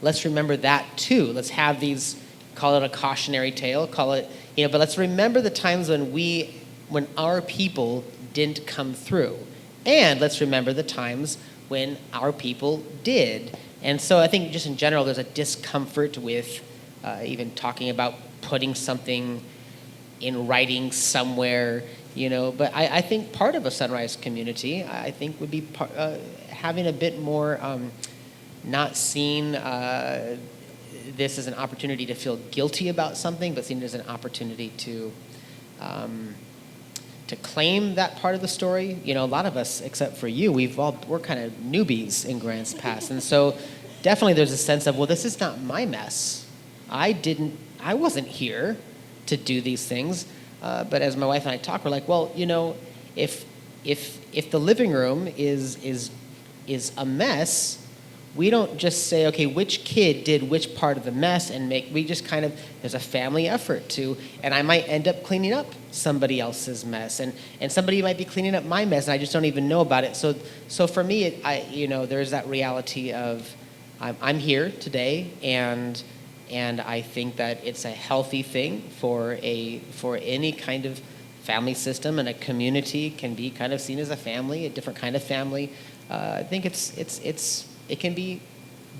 Let's remember that too. Let's have these. Call it a cautionary tale. Call it, but let's remember the times when our people didn't come through, and let's remember the times when our people did." And so I think just in general, there's a discomfort with even talking about putting something in writing somewhere, But I think part of a sunrise community, I think, would be having a bit more, not seeing this as an opportunity to feel guilty about something, but seeing it as an opportunity to claim that part of the story. A lot of us, except for you, we're kind of newbies in Grants Pass. And so definitely there's a sense of, well, this is not my mess. I wasn't here to do these things. But as my wife and I talk, we're like, well, if the living room is a mess, we don't just say, okay, which kid did which part of the mess, and we just kind of, there's a family effort to, and I might end up cleaning up somebody else's mess, and somebody might be cleaning up my mess, and I just don't even know about it. So for me, there's that reality of, I'm here today, and I think that it's a healthy thing for any kind of family system, and a community can be kind of seen as a family, a different kind of family. I think it can be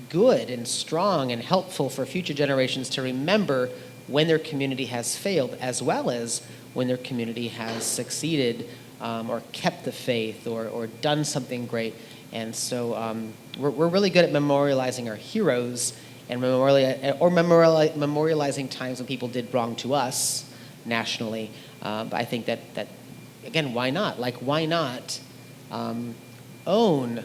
good and strong and helpful for future generations to remember when their community has failed, as well as when their community has succeeded, or kept the faith, or done something great. And so we're really good at memorializing our heroes, and memorializing times when people did wrong to us nationally. But I think that again, why not? Like, why not own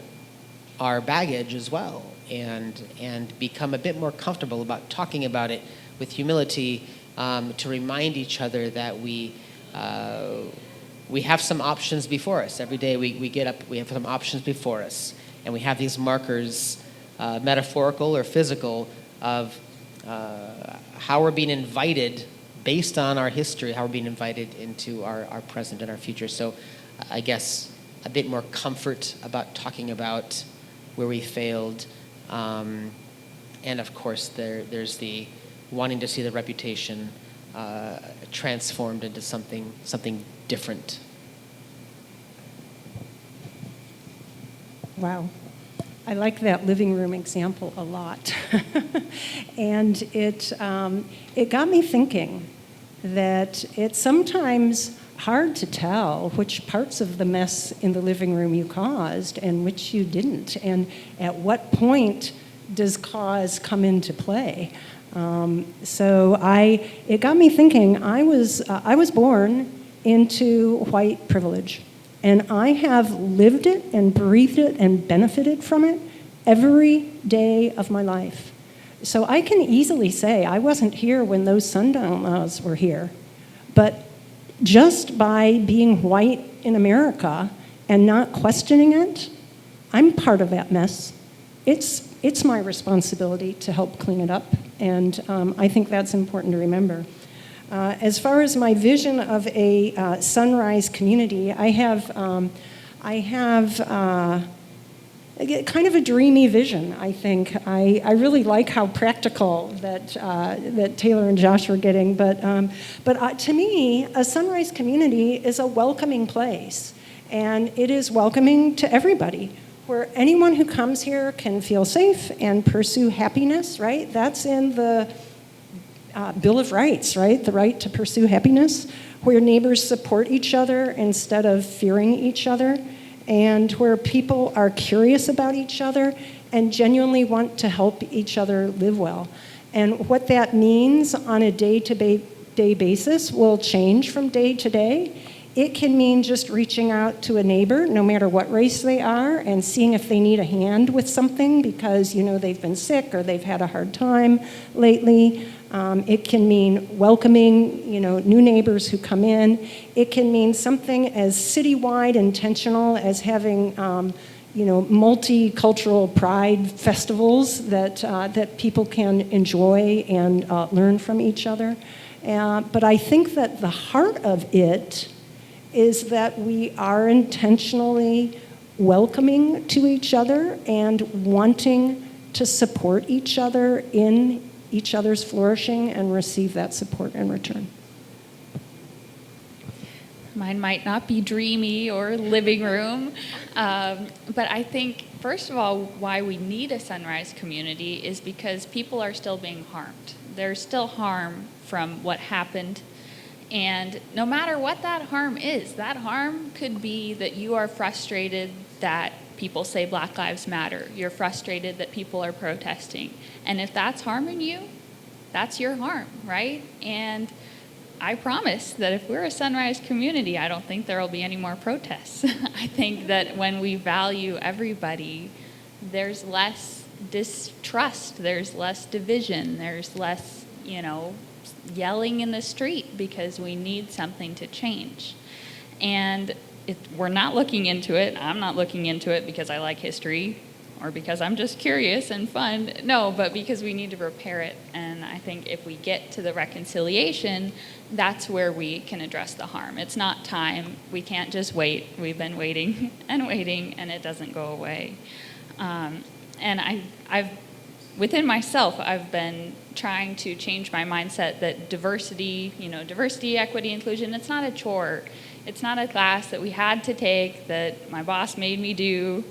our baggage as well, and become a bit more comfortable about talking about it with humility, to remind each other that we have some options before us. Every day we get up, we have some options before us, and we have these markers, metaphorical or physical, of how we're being invited based on our history, how we're being invited into our present and our future. So I guess a bit more comfort about talking about where we failed. And of course, there's the wanting to see the reputation transformed into something different.
Wow. I like that living room example a lot. And it got me thinking that it's sometimes hard to tell which parts of the mess in the living room you caused and which you didn't, and at what point does cause come into play. So it got me thinking. I was born into white privilege, and I have lived it and breathed it and benefited from it every day of my life. So I can easily say I wasn't here when those sundown laws were here, but just by being white in America and not questioning it, I'm part of that mess. It's my responsibility to help clean it up, and I think that's important to remember. As far as my vision of a sunrise community, I have kind of a dreamy vision, I think. I really like how practical that Taylor and Josh were getting, but to me, a sunrise community is a welcoming place, and it is welcoming to everybody, where anyone who comes here can feel safe and pursue happiness, right? That's in the Bill of Rights, right? The right to pursue happiness, where neighbors support each other instead of fearing each other, and where people are curious about each other and genuinely want to help each other live well. And what that means on a day-to-day basis will change from day to day. It can mean just reaching out to a neighbor, no matter what race they are, and seeing if they need a hand with something because, they've been sick or they've had a hard time lately. It can mean welcoming, new neighbors who come in. It can mean something as citywide intentional as having, multicultural pride festivals that people can enjoy and learn from each other. But I think that the heart of it is that we are intentionally welcoming to each other and wanting to support each other in each other's flourishing and receive that support in return.
Mine might not be dreamy or living room, but I think, first of all, why we need a sunrise community is because people are still being harmed. There's still harm from what happened. And no matter what that harm is, that harm could be that you are frustrated that people say Black Lives Matter. You're frustrated that people are protesting. And if that's harming you, that's your harm, right? And I promise that if we're a sunrise community, I don't think there will be any more protests. I think that when we value everybody, there's less distrust, there's less division, there's less, yelling in the street because we need something to change. And we're not looking into it. I'm not looking into it because I like history. or because I'm just curious and fun. No, but because we need to repair it. And I think if we get to the reconciliation, that's where we can address the harm. It's not time. We can't just wait. We've been waiting, and it doesn't go away. And I've within myself, I've been trying to change my mindset that diversity, equity, inclusion, it's not a chore. It's not a class that we had to take, that my boss made me do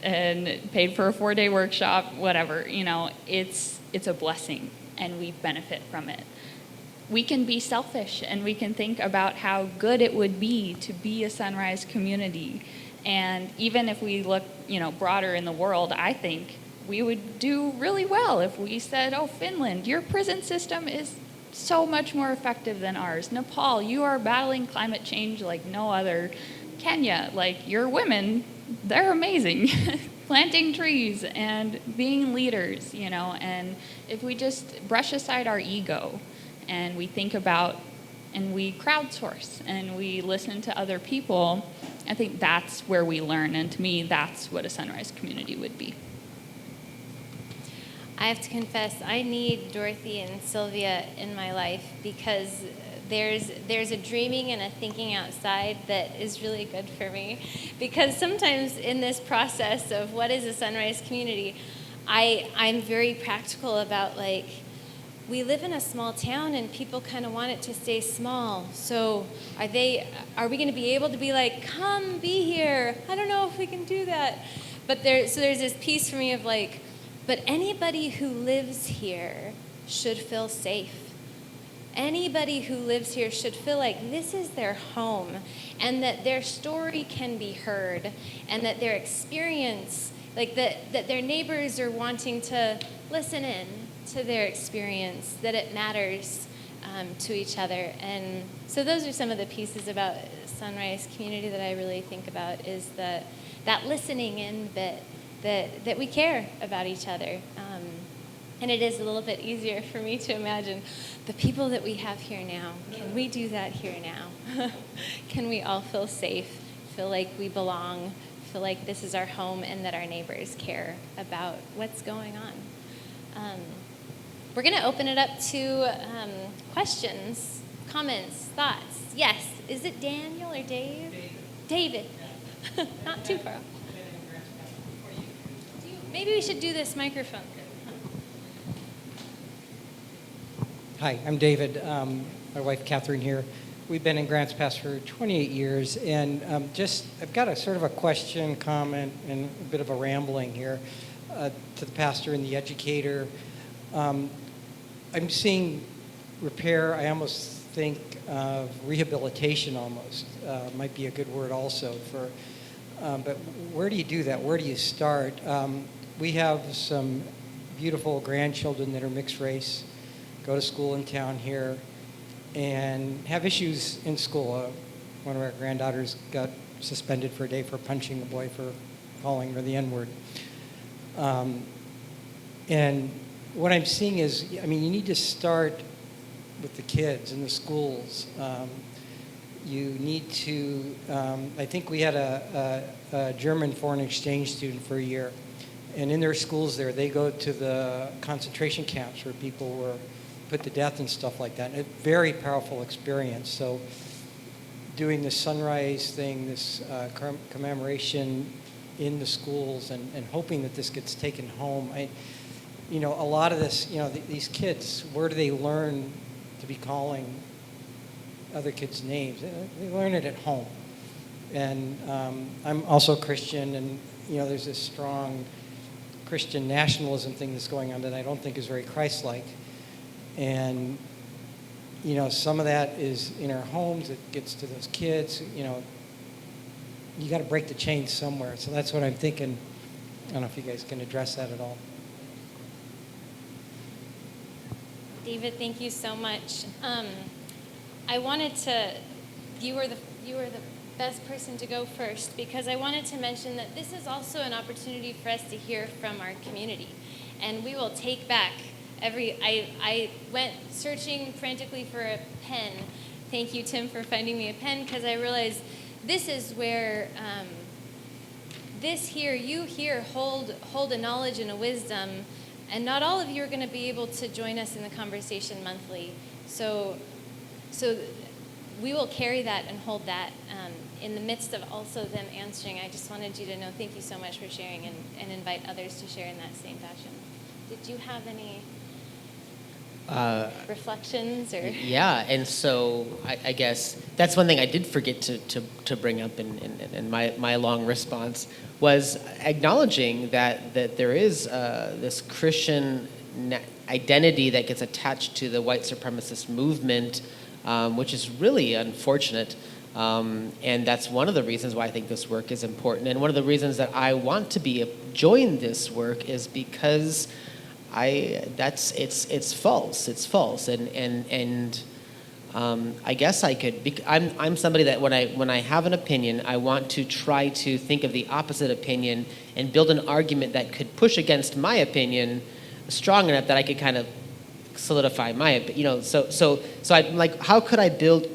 and paid for a 4-day workshop, whatever. It's a blessing, and we benefit from it. We can be selfish, and we can think about how good it would be to be a Sunrise community. And even if we look, broader in the world, I think we would do really well if we said, oh, Finland, your prison system is so much more effective than ours. Nepal, you are battling climate change like no other. Kenya, like your women, they're amazing. Planting trees and being leaders, and if we just brush aside our ego and we think about and we crowdsource and we listen to other people, I think that's where we learn. And to me, that's what a Sunrise community would be.
I have to confess, I need Dorothy and Sylvia in my life because there's a dreaming and a thinking outside that is really good for me. Because sometimes in this process of what is a Sunrise community, I'm very practical about, like, we live in a small town and people kind of want it to stay small. So are we going to be able to be like, come be here? I don't know if we can do that. But there's this piece for me of like, but anybody who lives here should feel safe. Anybody who lives here should feel like this is their home and that their story can be heard and that their experience, like that their neighbors are wanting to listen in to their experience, that it matters to each other. And so those are some of the pieces about Sunrise community that I really think about, is that listening in bit, that we care about each other. And it is a little bit easier for me to imagine the people that we have here now. Can we do that here now? Can we all feel safe, feel like we belong, feel like this is our home and that our neighbors care about what's going on? We're going to open it up to questions, comments, thoughts. Yes. Is it Daniel or Dave? David. Not too far off. Maybe we should do this microphone.
Hi, I'm David. My wife Catherine here. We've been in Grants Pass for 28 years, and I've got a sort of a question, comment, and a bit of a rambling here to the pastor and the educator. I'm seeing repair. I almost think of rehabilitation. Almost might be a good word also for. But where do you do that? Where do you start? We have some beautiful grandchildren that are mixed race, go to school in town here, and have issues in school. One of our granddaughters got suspended for a day for punching a boy for calling her the N-word. And what I'm seeing is, you need to start with the kids in the schools. You need to, I think we had a German foreign exchange student for a year. And in their schools there, they go to the concentration camps where people were put to death and stuff like that. And a very powerful experience. So doing the Sunrise thing, this commemoration in the schools and hoping that this gets taken home. A lot of this, these kids, where do they learn to be calling other kids' names? They learn it at home. And I'm also Christian, and there's this strong Christian nationalism thing that's going on that I don't think is very Christ-like. And some of that is in our homes. It gets to those kids. You got to break the chain somewhere. So that's what I'm thinking. I don't know if you guys can address that at all.
David, thank you so much. I wanted to. You were the best person to go first, because I wanted to mention that this is also an opportunity for us to hear from our community, and we will take back I went searching frantically for a pen. Thank you, Tim, for finding me a pen, because I realized this is where you here hold a knowledge and a wisdom, and not all of you are going to be able to join us in the conversation monthly. So we will carry that and hold that in the midst of also them answering. I just wanted you to know, thank you so much for sharing, and invite others to share in that same fashion. Did you have any reflections or?
Yeah, and so I guess that's one thing I did forget to bring up in my long response, was acknowledging that there is this Christian identity that gets attached to the white supremacist movement, which is really unfortunate. And that's one of the reasons why I think this work is important. And one of the reasons that I want to join this work is because it's false. It's false. And I guess I'm somebody that when I have an opinion, I want to try to think of the opposite opinion and build an argument that could push against my opinion strong enough that I could kind of solidify my, so I'm like, how could I build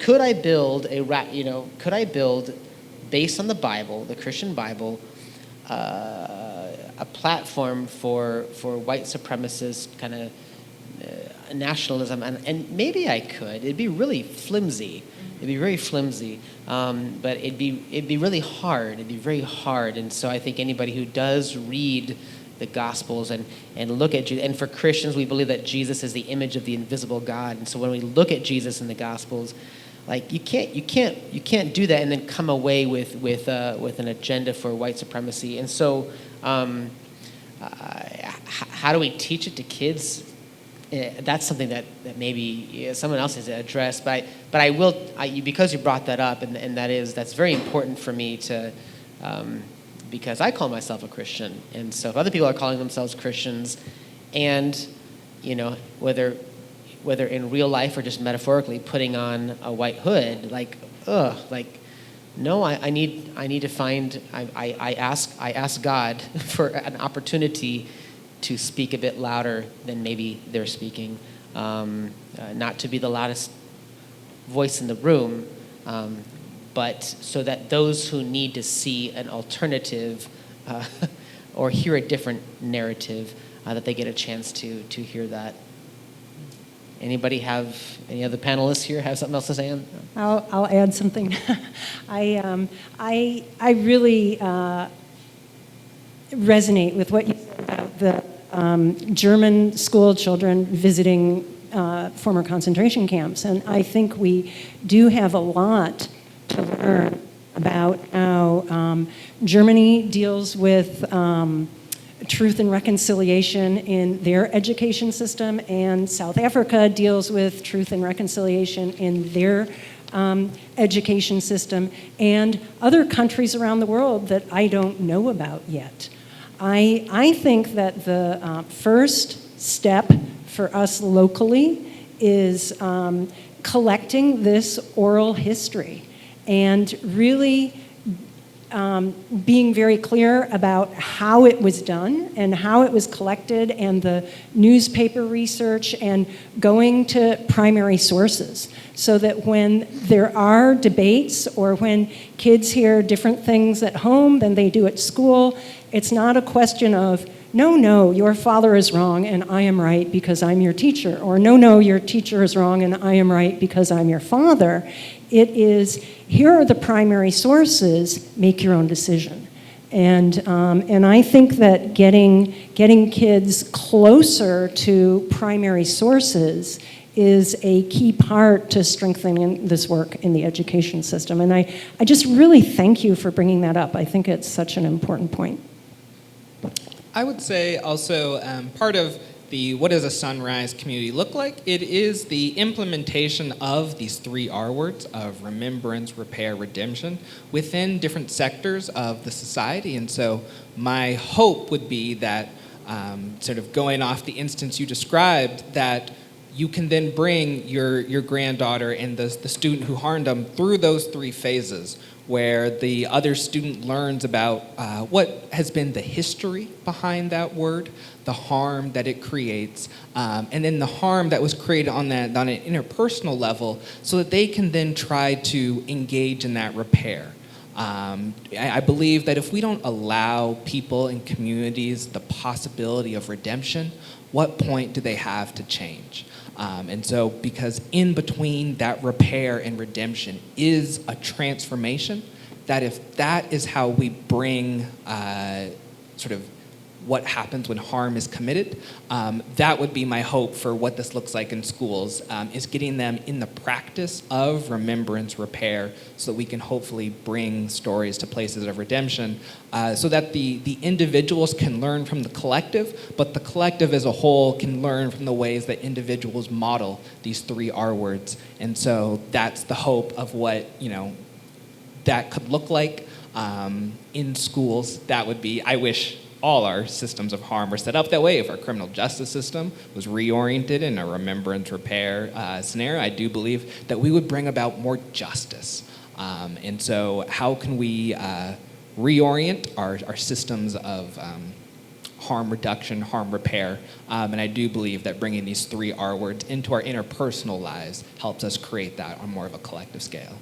based on the Bible, the Christian Bible, a platform for white supremacist kind of nationalism, and maybe I could. It'd be really flimsy. It'd be very flimsy, but it'd be really hard. It'd be very hard, and so I think anybody who does read the Gospels and look at Jesus, and for Christians, we believe that Jesus is the image of the invisible God, and so when we look at Jesus in the Gospels, like you can't do that and then come away with an agenda for white supremacy. And so, how do we teach it to kids? That's something that maybe someone else has to address. But I will, because you brought that up, and that's very important for me to, because I call myself a Christian, and so if other people are calling themselves Christians, and whether in real life or just metaphorically putting on a white hood, no, I need to find. I ask God for an opportunity to speak a bit louder than maybe they're speaking, not to be the loudest voice in the room, but so that those who need to see an alternative or hear a different narrative, that they get a chance to hear that. Any other panelists here have something else to say on?
I'll add something. I really resonate with what you said about the German school children visiting former concentration camps, and I think we do have a lot to learn about how Germany deals with truth and reconciliation in their education system, and South Africa deals with truth and reconciliation in their education system, and other countries around the world that I don't know about yet. I think that the first step for us locally is collecting this oral history and really being very clear about how it was done and how it was collected, and the newspaper research, and going to primary sources, so that when there are debates or when kids hear different things at home than they do at school, it's not a question of, no, your father is wrong and I am right because I'm your teacher, or no, your teacher is wrong and I am right because I'm your father. It is, here are the primary sources, make your own decision. And I think that getting kids closer to primary sources is a key part to strengthening this work in the education system. And I just really thank you for bringing that up. I think it's such an important point.
I would say also part of the what does a sunrise community look like? It is the implementation of these 3 R words of remembrance, repair, redemption within different sectors of the society. And so my hope would be that sort of going off the instance you described, that you can then bring your granddaughter and the student who harmed them through those 3 phases, where the other student learns about what has been the history behind that word, the harm that it creates, and then the harm that was created on an interpersonal level, so that they can then try to engage in that repair. I believe that if we don't allow people in communities the possibility of redemption, what point do they have to change? And so, because in between that repair and redemption is a transformation, that if that is how we bring sort of what happens when harm is committed, that would be my hope for what this looks like in schools, is getting them in the practice of remembrance repair so that we can hopefully bring stories to places of redemption, so that the individuals can learn from the collective, but the collective as a whole can learn from the ways that individuals model these 3 R words. And so that's the hope of what, that could look like in schools. That would be, I wish all our systems of harm were set up that way. If our criminal justice system was reoriented in a remembrance repair scenario, I do believe that we would bring about more justice. And so how can we reorient our systems of harm reduction, harm repair? And I do believe that bringing these 3 R words into our interpersonal lives helps us create that on more of a collective scale.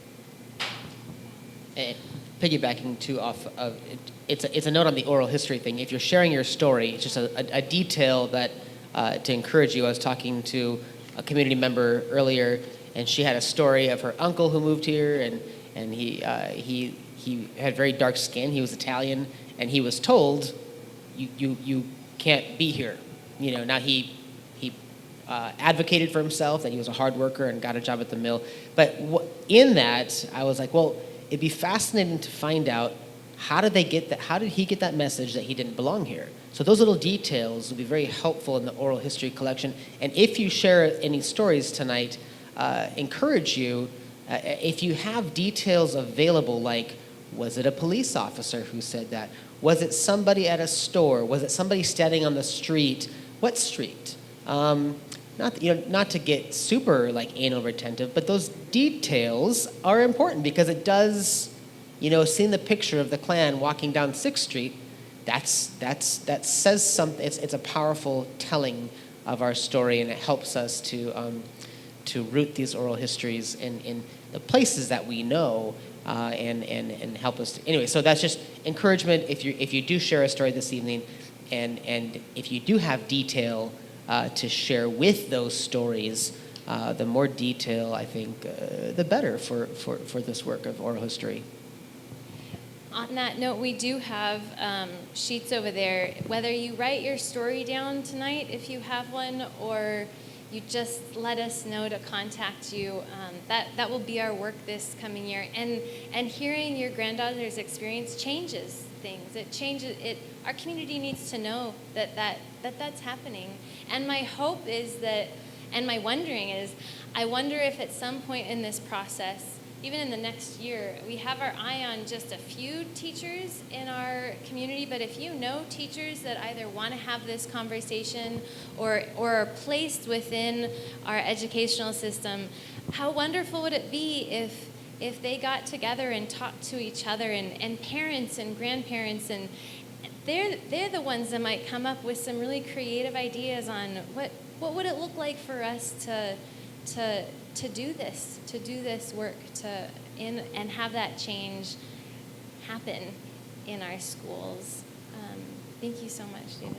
And piggybacking too off of it, it's a note on the oral history thing. If you're sharing your story, it's just a detail that to encourage you. I was talking to a community member earlier, and she had a story of her uncle who moved here, and he had very dark skin. He was Italian, and he was told, you can't be here. Now he advocated for himself, that he was a hard worker and got a job at the mill. But in that, I was like, well, it'd be fascinating to find out how did he get that message that he didn't belong here? So those little details will be very helpful in the oral history collection. And if you share any stories tonight, encourage you, if you have details available, like, was it a police officer who said that? Was it somebody at a store? Was it somebody standing on the street? What street? Not to get super anal retentive, but those details are important because it does, seeing the picture of the Klan walking down 6th Street, that says something. It's a powerful telling of our story, and it helps us to root these oral histories in the places that we know, and help us. Anyway, so that's just encouragement. If you do share a story this evening, and if you do have detail to share with those stories, the more detail, I think, the better for this work of oral history.
On that note, we do have sheets over there. Whether you write your story down tonight, if you have one, or you just let us know to contact you, that will be our work this coming year. And hearing your granddaughter's experience changes things. It changes it. Our community needs to know that's happening. And my hope is that, and my wondering is, I wonder if at some point in this process, even in the next year, we have our eye on just a few teachers in our community, but if you know teachers that either want to have this conversation or are placed within our educational system, how wonderful would it be if they got together and talked to each other, and parents and grandparents, and they're the ones that might come up with some really creative ideas on what would it look like for us to do this work, and have that change happen in our schools. Thank you so much, David.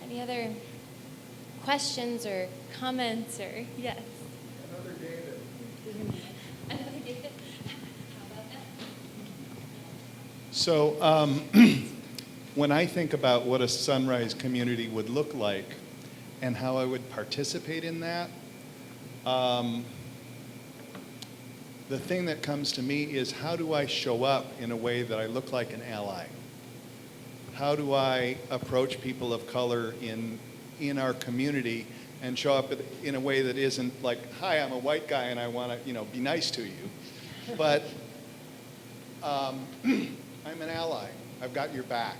Any other questions or comments, or yes?
Another David.
Another David. How about that?
So when I think about what a Sunrise community would look like and how I would participate in that, the thing that comes to me is, how do I show up in a way that I look like an ally? How do I approach people of color in our community and show up in a way that isn't like, hi, I'm a white guy and I want to be nice to you, but I'm an ally. I've got your back.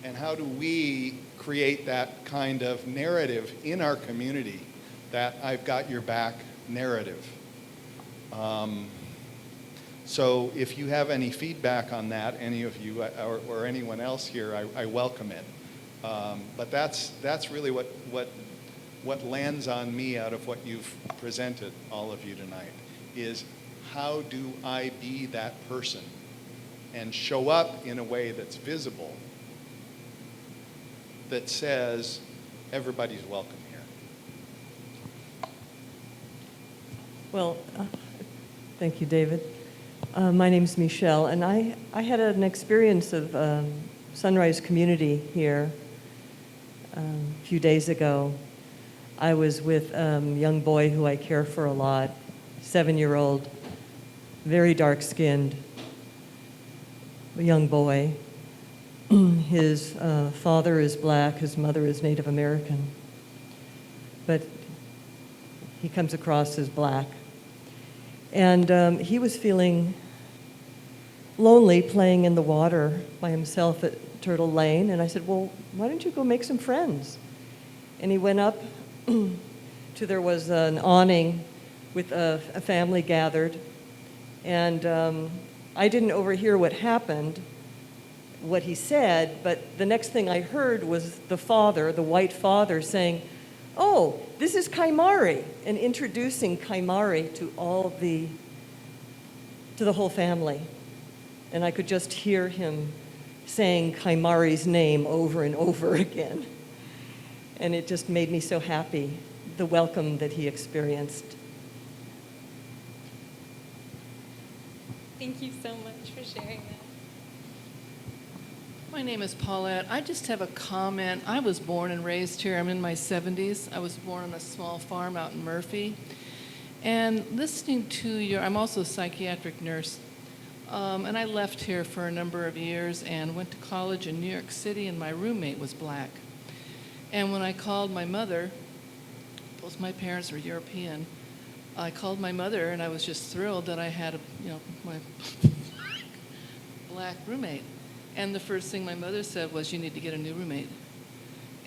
And how do we create that kind of narrative in our community, that I've got your back narrative? So if you have any feedback on that, any of you or anyone else here, I welcome it. But that's really what lands on me out of what you've presented, all of you tonight, is how do I be that person and show up in a way that's visible, that says everybody's welcome here?
Well, thank you, David. My name's Michelle, and I had an experience of Sunrise Community here a few days ago. I was with a young boy who I care for a lot, 7-year-old, very dark-skinned young boy. His father is black, his mother is Native American, but he comes across as black. And he was feeling lonely playing in the water by himself at Turtle Lane. And I said, well, why don't you go make some friends? And he went up to, there was an awning with a family gathered. And I didn't overhear what happened, what he said, but the next thing I heard was the father, the white father, saying, oh, this is Kaimari, and introducing Kaimari to the whole family. And I could just hear him saying Kaimari's name over and over again. And it just made me so happy, the welcome that he experienced.
Thank you so much for sharing that.
My name is Paulette. I just have a comment. I was born and raised here. I'm in my 70s. I was born on a small farm out in Murphy. And listening to I'm also a psychiatric nurse. And I left here for a number of years and went to college in New York City, and my roommate was black. And when I called my mother, both my parents were European, I called my mother, and I was just thrilled that I had my black roommate. And the first thing my mother said was, you need to get a new roommate.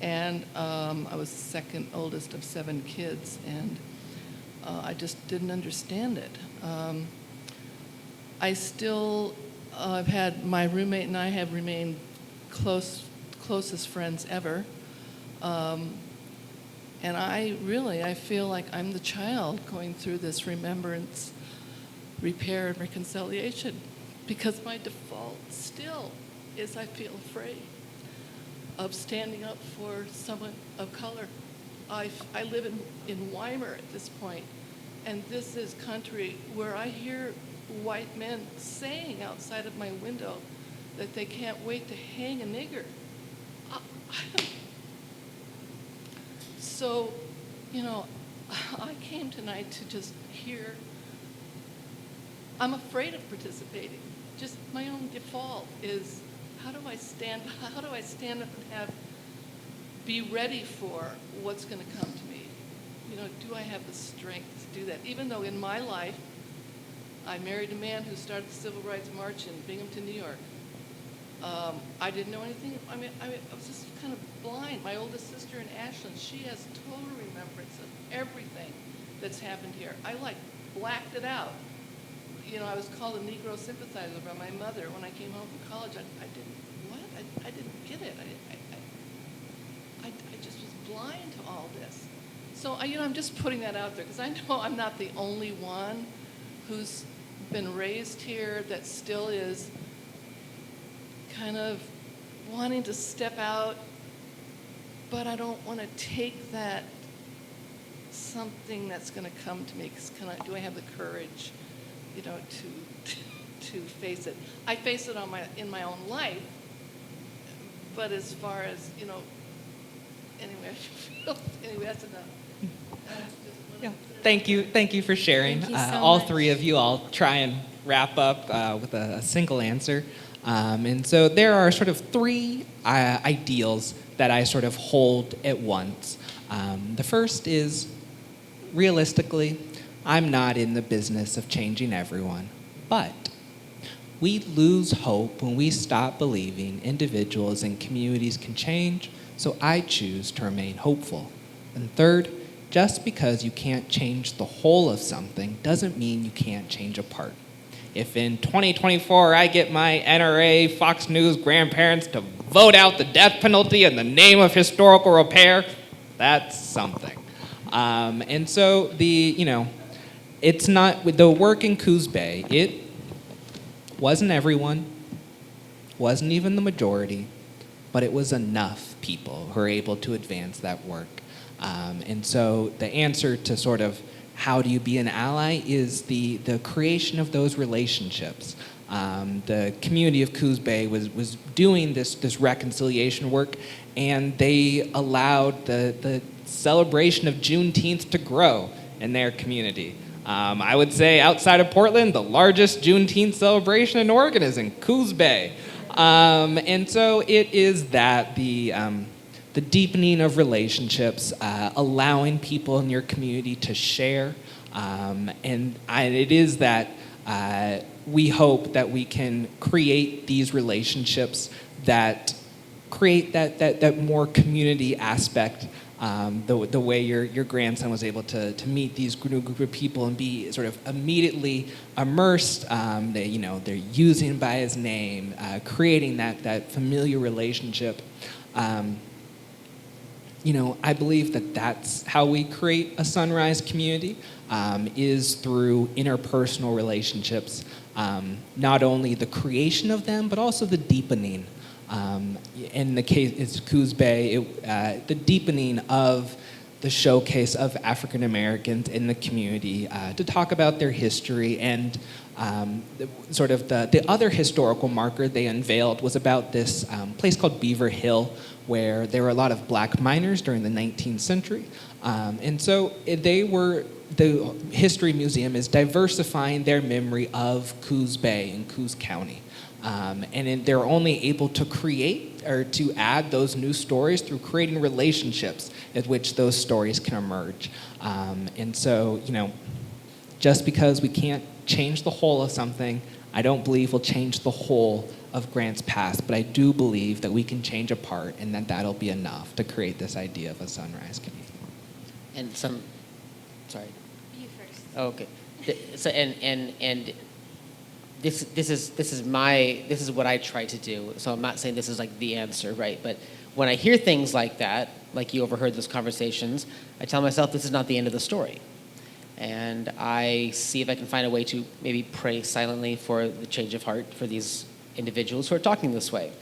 And I was the second oldest of 7 kids, and I just didn't understand it. I still, I've had, my roommate and I have remained closest friends ever. And I feel like I'm the child going through this remembrance, repair, and reconciliation, because my default still is I feel afraid of standing up for someone of color. I live in Weimar at this point, and this is country where I hear white men saying outside of my window that they can't wait to hang a nigger. So, I came tonight to just hear, I'm afraid of participating. Just my own default is, how do I stand up and be ready for what's going to come to me? Do I have the strength to do that? Even though in my life, I married a man who started the Civil Rights March in Binghamton, New York. I didn't know anything. I was just kind of blind. My oldest sister in Ashland, she has total remembrance of everything that's happened here. I blacked it out. I was called a Negro sympathizer by my mother when I came home from college. I didn't get it. I just was blind to all this. So I'm just putting that out there because I know I'm not the only one who's been raised here that still is kind of wanting to step out, but I don't want to take that something that's going to come to me. Because do I have the courage, to face it? I face it in my own life, but as far as anyway, that's enough.
Yeah. Thank you for sharing.
Thank you so
all
much.
3 of you, I'll try and wrap up with a single answer. And so there are sort of 3 ideals that I sort of hold at once. The first is, realistically, I'm not in the business of changing everyone, but we lose hope when we stop believing individuals and communities can change, so I choose to remain hopeful. And third, just because you can't change the whole of something doesn't mean you can't change a part. If in 2024 I get my NRA, Fox News grandparents to vote out the death penalty in the name of historical repair, that's something. And so it's not, with the work in Coos Bay, it wasn't everyone, wasn't even the majority, but it was enough people who are able to advance that work. And so the answer to sort of how do you be an ally is the creation of those relationships. The community of Coos Bay was doing this reconciliation work, and they allowed the celebration of Juneteenth to grow in their community. I would say outside of Portland, the largest Juneteenth celebration in Oregon is in Coos Bay. And so it is that the deepening of relationships, allowing people in your community to share, it is that we hope that we can create these relationships that create that more community aspect, the way your grandson was able to meet these group of people and be sort of immediately immersed. They're using by his name, creating that familiar relationship. I believe that that's how we create a sunrise community, is through interpersonal relationships. Not only the creation of them, but also the deepening. In the case of Coos Bay, the deepening of the showcase of African Americans in the community, to talk about their history, and the other historical marker they unveiled was about this place called Beaver Hill, where there were a lot of black miners during the 19th century. And so the History Museum is diversifying their memory of Coos Bay and Coos County. They're only able to create or to add those new stories through creating relationships at which those stories can emerge. Just because we can't change the whole of something, I don't believe we'll change the whole of Grants Pass, but I do believe that we can change a part, and that'll be enough to create this idea of a sunrise community.
Sorry.
You first.
Oh, okay. This is what I try to do. So I'm not saying this is like the answer, right? But when I hear things like that, like you overheard those conversations, I tell myself this is not the end of the story. And I see if I can find a way to maybe pray silently for the change of heart for these individuals who are talking this way.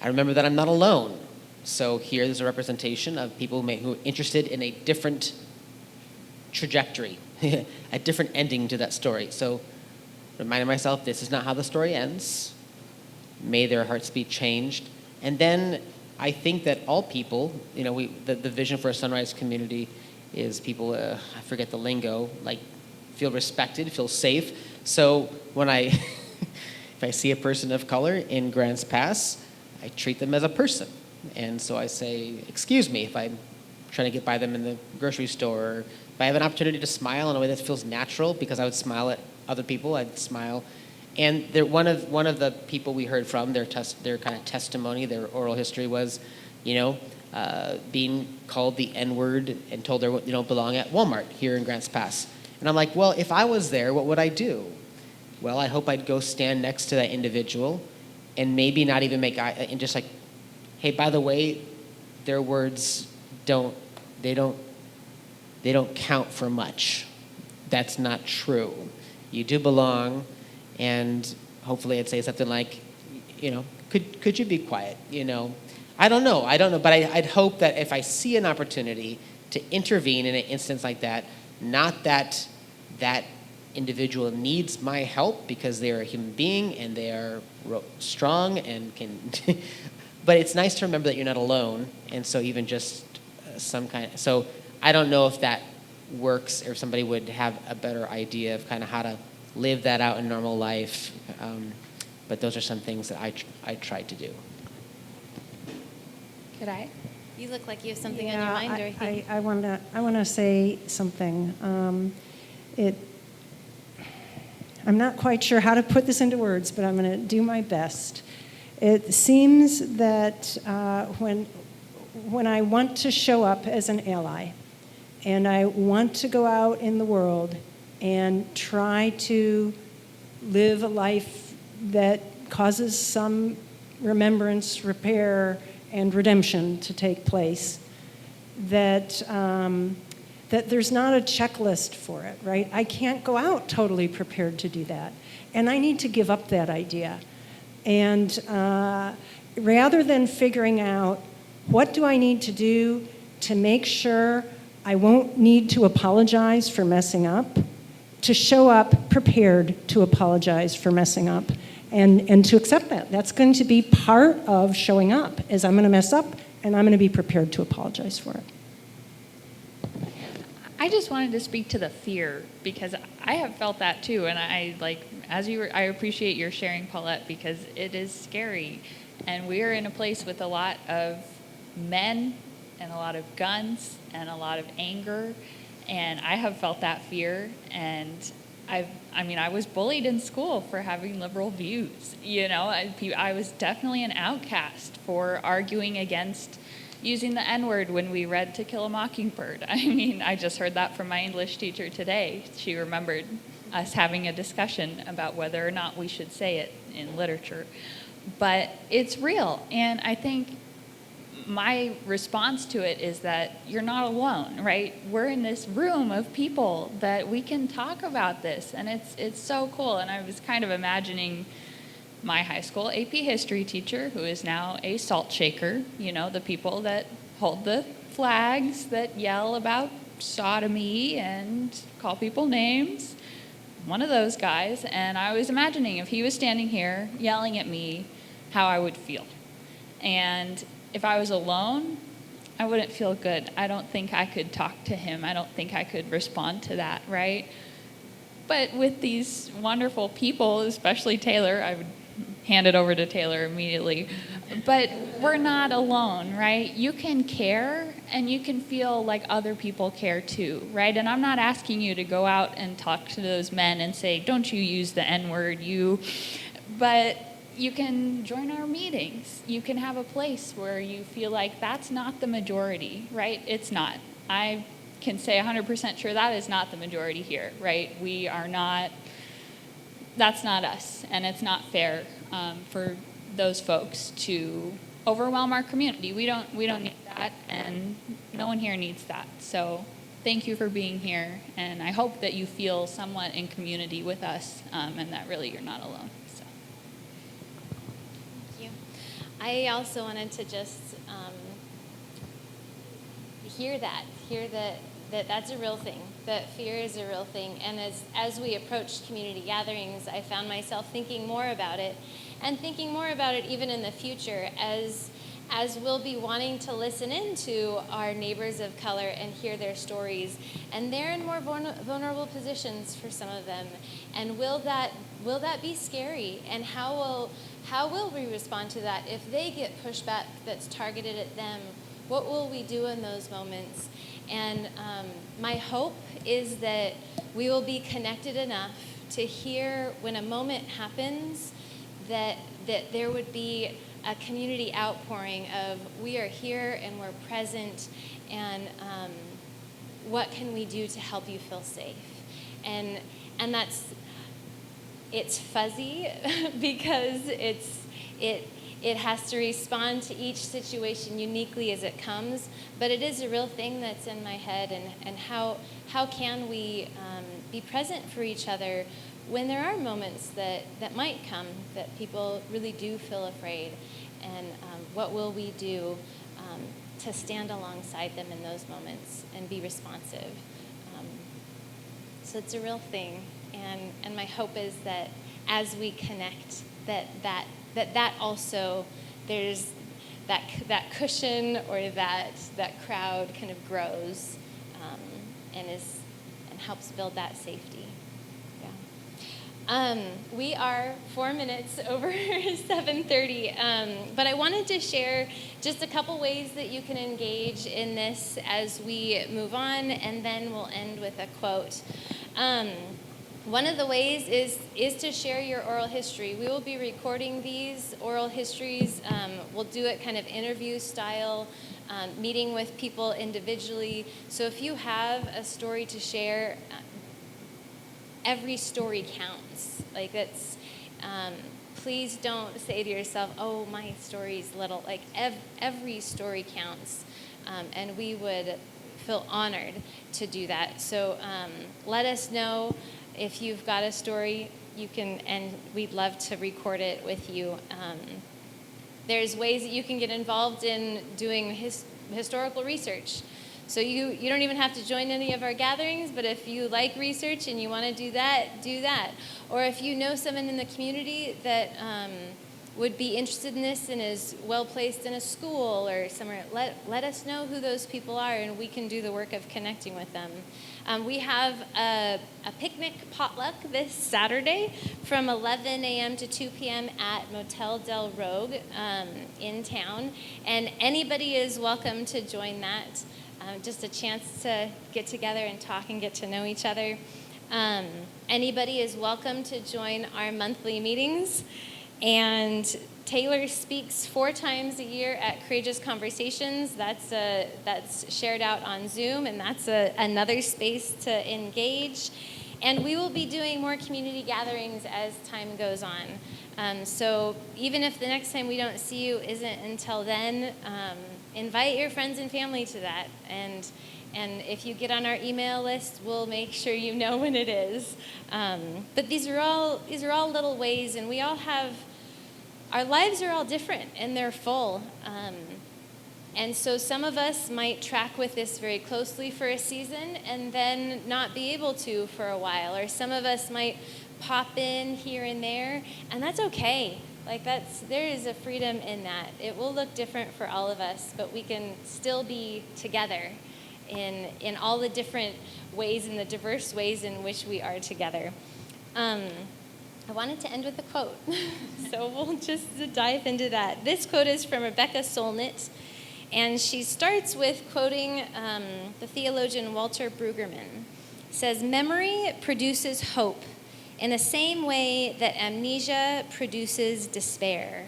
I remember that I'm not alone. So here there's a representation of people who are interested in a different trajectory, a different ending to that story. So reminding myself, this is not how the story ends. May their hearts be changed. And then I think that all people, the vision for a sunrise community is people, I forget the lingo, like feel respected, feel safe. So when if I see a person of color in Grants Pass, I treat them as a person. And so I say, excuse me, if I'm trying to get by them in the grocery store, or if I have an opportunity to smile in a way that feels natural, because I would smile at other people, I'd smile. And one of the people we heard from, their kind of testimony, their oral history was, being called the N-word and told they don't belong at Walmart here in Grants Pass. And I'm like, well, if I was there, what would I do? Well, I hope I'd go stand next to that individual and maybe not even make eye, and just like, hey, by the way, their words don't count for much. That's not true. You do belong, and hopefully I'd say something like, could you be quiet? I don't know, but I'd hope that if I see an opportunity to intervene in an instance like that, not that that individual needs my help because they're a human being and they are strong and can, but it's nice to remember that you're not alone, and so even just so I don't know if that works or if somebody would have a better idea of kind of how to live that out in normal life, but those are some things that I tried to do.
Could I? You look like you have something on your mind, Dorothy.
I want to say something. I'm not quite sure how to put this into words, but I'm going to do my best. It seems that when I want to show up as an ally, and I want to go out in the world and try to live a life that causes some remembrance, repair, and redemption to take place, that that there's not a checklist for it, right? I can't go out totally prepared to do that. And I need to give up that idea. And rather than figuring out what do I need to do to make sure I won't need to apologize for messing up, to show up prepared to apologize for messing up and to accept that. That's going to be part of showing up, is I'm going to mess up and I'm going to be prepared to apologize for it.
I just wanted to speak to the fear, because I have felt that too, and I appreciate your sharing, Paulette, because it is scary, and we are in a place with a lot of men and a lot of guns and a lot of anger, and I have felt that fear, and I was bullied in school for having liberal views. I was definitely an outcast for arguing against using the N-word when we read To Kill a Mockingbird. I just heard that from my English teacher today. She remembered us having a discussion about whether or not we should say it in literature. But it's real, and I think my response to it is that you're not alone, right? We're in this room of people that we can talk about this, and it's so cool. And I was kind of imagining my high school AP history teacher, who is now a salt shaker, the people that hold the flags that yell about sodomy and call people names, one of those guys. And I was imagining if he was standing here yelling at me, how I would feel. And if I was alone, I wouldn't feel good. I don't think I could talk to him. I don't think I could respond to that, right? But with these wonderful people, especially Taylor, I would hand it over to Taylor immediately. But we're not alone, right? You can care, and you can feel like other people care too, right? And I'm not asking you to go out and talk to those men and say, don't you use the N-word, but you can join our meetings. You can have a place where you feel like that's not the majority, right? It's not. I can say 100% sure that is not the majority here, right? We are not, that's not us, and it's not fair for those folks to overwhelm our community. We don't need that, and no one here needs that. So thank you for being here, and I hope that you feel somewhat in community with us, and that really you're not alone. So.
Thank you. I also wanted to just hear that that's a real thing, that fear is a real thing. And as we approached community gatherings, I found myself thinking more about it, and thinking more about it even in the future as we'll be wanting to listen in to our neighbors of color and hear their stories. And they're in more vulnerable positions for some of them. And will that be scary? And how will we respond to that? If they get pushback that's targeted at them, what will we do in those moments? And my hope is that we will be connected enough to hear when a moment happens that there would be a community outpouring of we are here and we're present, and what can we do to help you feel safe? And it's fuzzy because it has to respond to each situation uniquely as it comes, but it is a real thing that's in my head, and how can we be present for each other when there are moments that might come that people really do feel afraid, and what will we do to stand alongside them in those moments and be responsive. So it's a real thing, and my hope is that as we connect, that also there's that cushion or that crowd kind of grows and helps build that safety. Yeah. We are 4 minutes over 7:30, but I wanted to share just a couple ways that you can engage in this as we move on, and then we'll end with a quote. One of the ways is to share your oral history. We will be recording these oral histories. We'll do it kind of interview style, meeting with people individually. So if you have a story to share, every story counts. Like that's, please don't say to yourself, oh, my story's little. Like every story counts. And we would feel honored to do that. So let us know if you've got a story. You can, and we'd love to record it with you. There's ways that you can get involved in doing historical research. So you don't even have to join any of our gatherings, but if you like research and you want to do that. Or if you know someone in the community that would be interested in this and is well placed in a school or somewhere, let us know who those people are, and we can do the work of connecting with them. We have a picnic potluck this Saturday from 11 a.m. to 2 p.m. at Motel Del Rogue in town, and anybody is welcome to join that. Just a chance to get together and talk and get to know each other. Anybody is welcome to join our monthly meetings. And Taylor speaks 4 times a year at Courageous Conversations. That's shared out on Zoom, and that's another space to engage. And we will be doing more community gatherings as time goes on. So even if the next time we don't see you isn't until then, invite your friends and family to that. And if you get on our email list, we'll make sure you know when it is. But these are all little ways, and we all have. Our lives are all different, and they're full. And so some of us might track with this very closely for a season and then not be able to for a while. Or some of us might pop in here and there, and that's okay. There is a freedom in that. It will look different for all of us, but we can still be together in all the different ways and the diverse ways in which we are together. I wanted to end with a quote, so we'll just dive into that. This quote is from Rebecca Solnit, and she starts with quoting the theologian Walter Brueggemann. It says, "Memory produces hope in the same way that amnesia produces despair."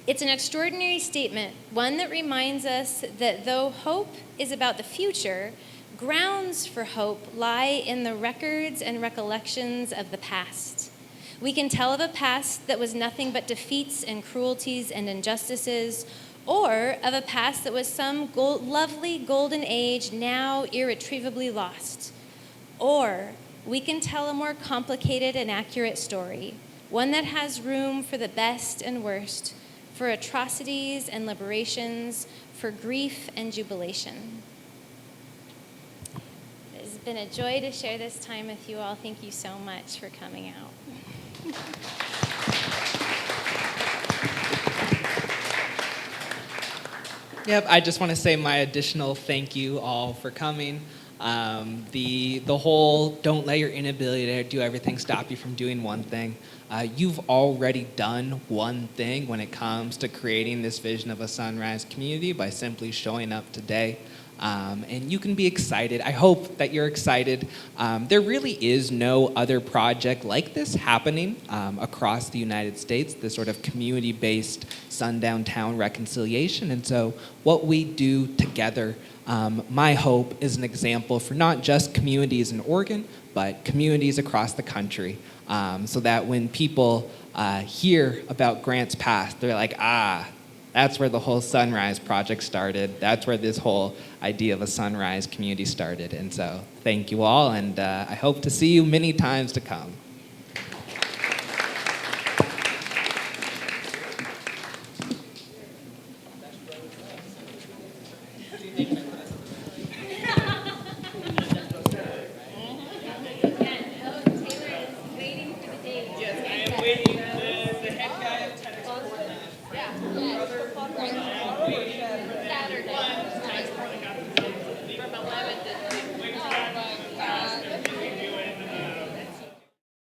It's an extraordinary statement, one that reminds us that though hope is about the future, grounds for hope lie in the records and recollections of the past. We can tell of a past that was nothing but defeats and cruelties and injustices, or of a past that was some lovely golden age now irretrievably lost. Or we can tell a more complicated and accurate story, one that has room for the best and worst, for atrocities and liberations, for grief and jubilation. It's been a joy to share this time with you all. Thank you so much for coming out.
Yep, I just want to say my additional thank you all for coming. The whole don't let your inability to do everything stop you from doing one thing. You've already done one thing when it comes to creating this vision of a sunrise community by simply showing up today. And you can be excited. I hope that you're excited. There really is no other project like this happening across the United States, this sort of community-based Sundown Town reconciliation. And so what we do together, my hope, is an example for not just communities in Oregon, but communities across the country, so that when people hear about Grants Pass, they're like, that's where the whole Sunrise Project started. That's where this whole idea of a sunrise community started. And so thank you all, and I hope to see you many times to come.
Thank you.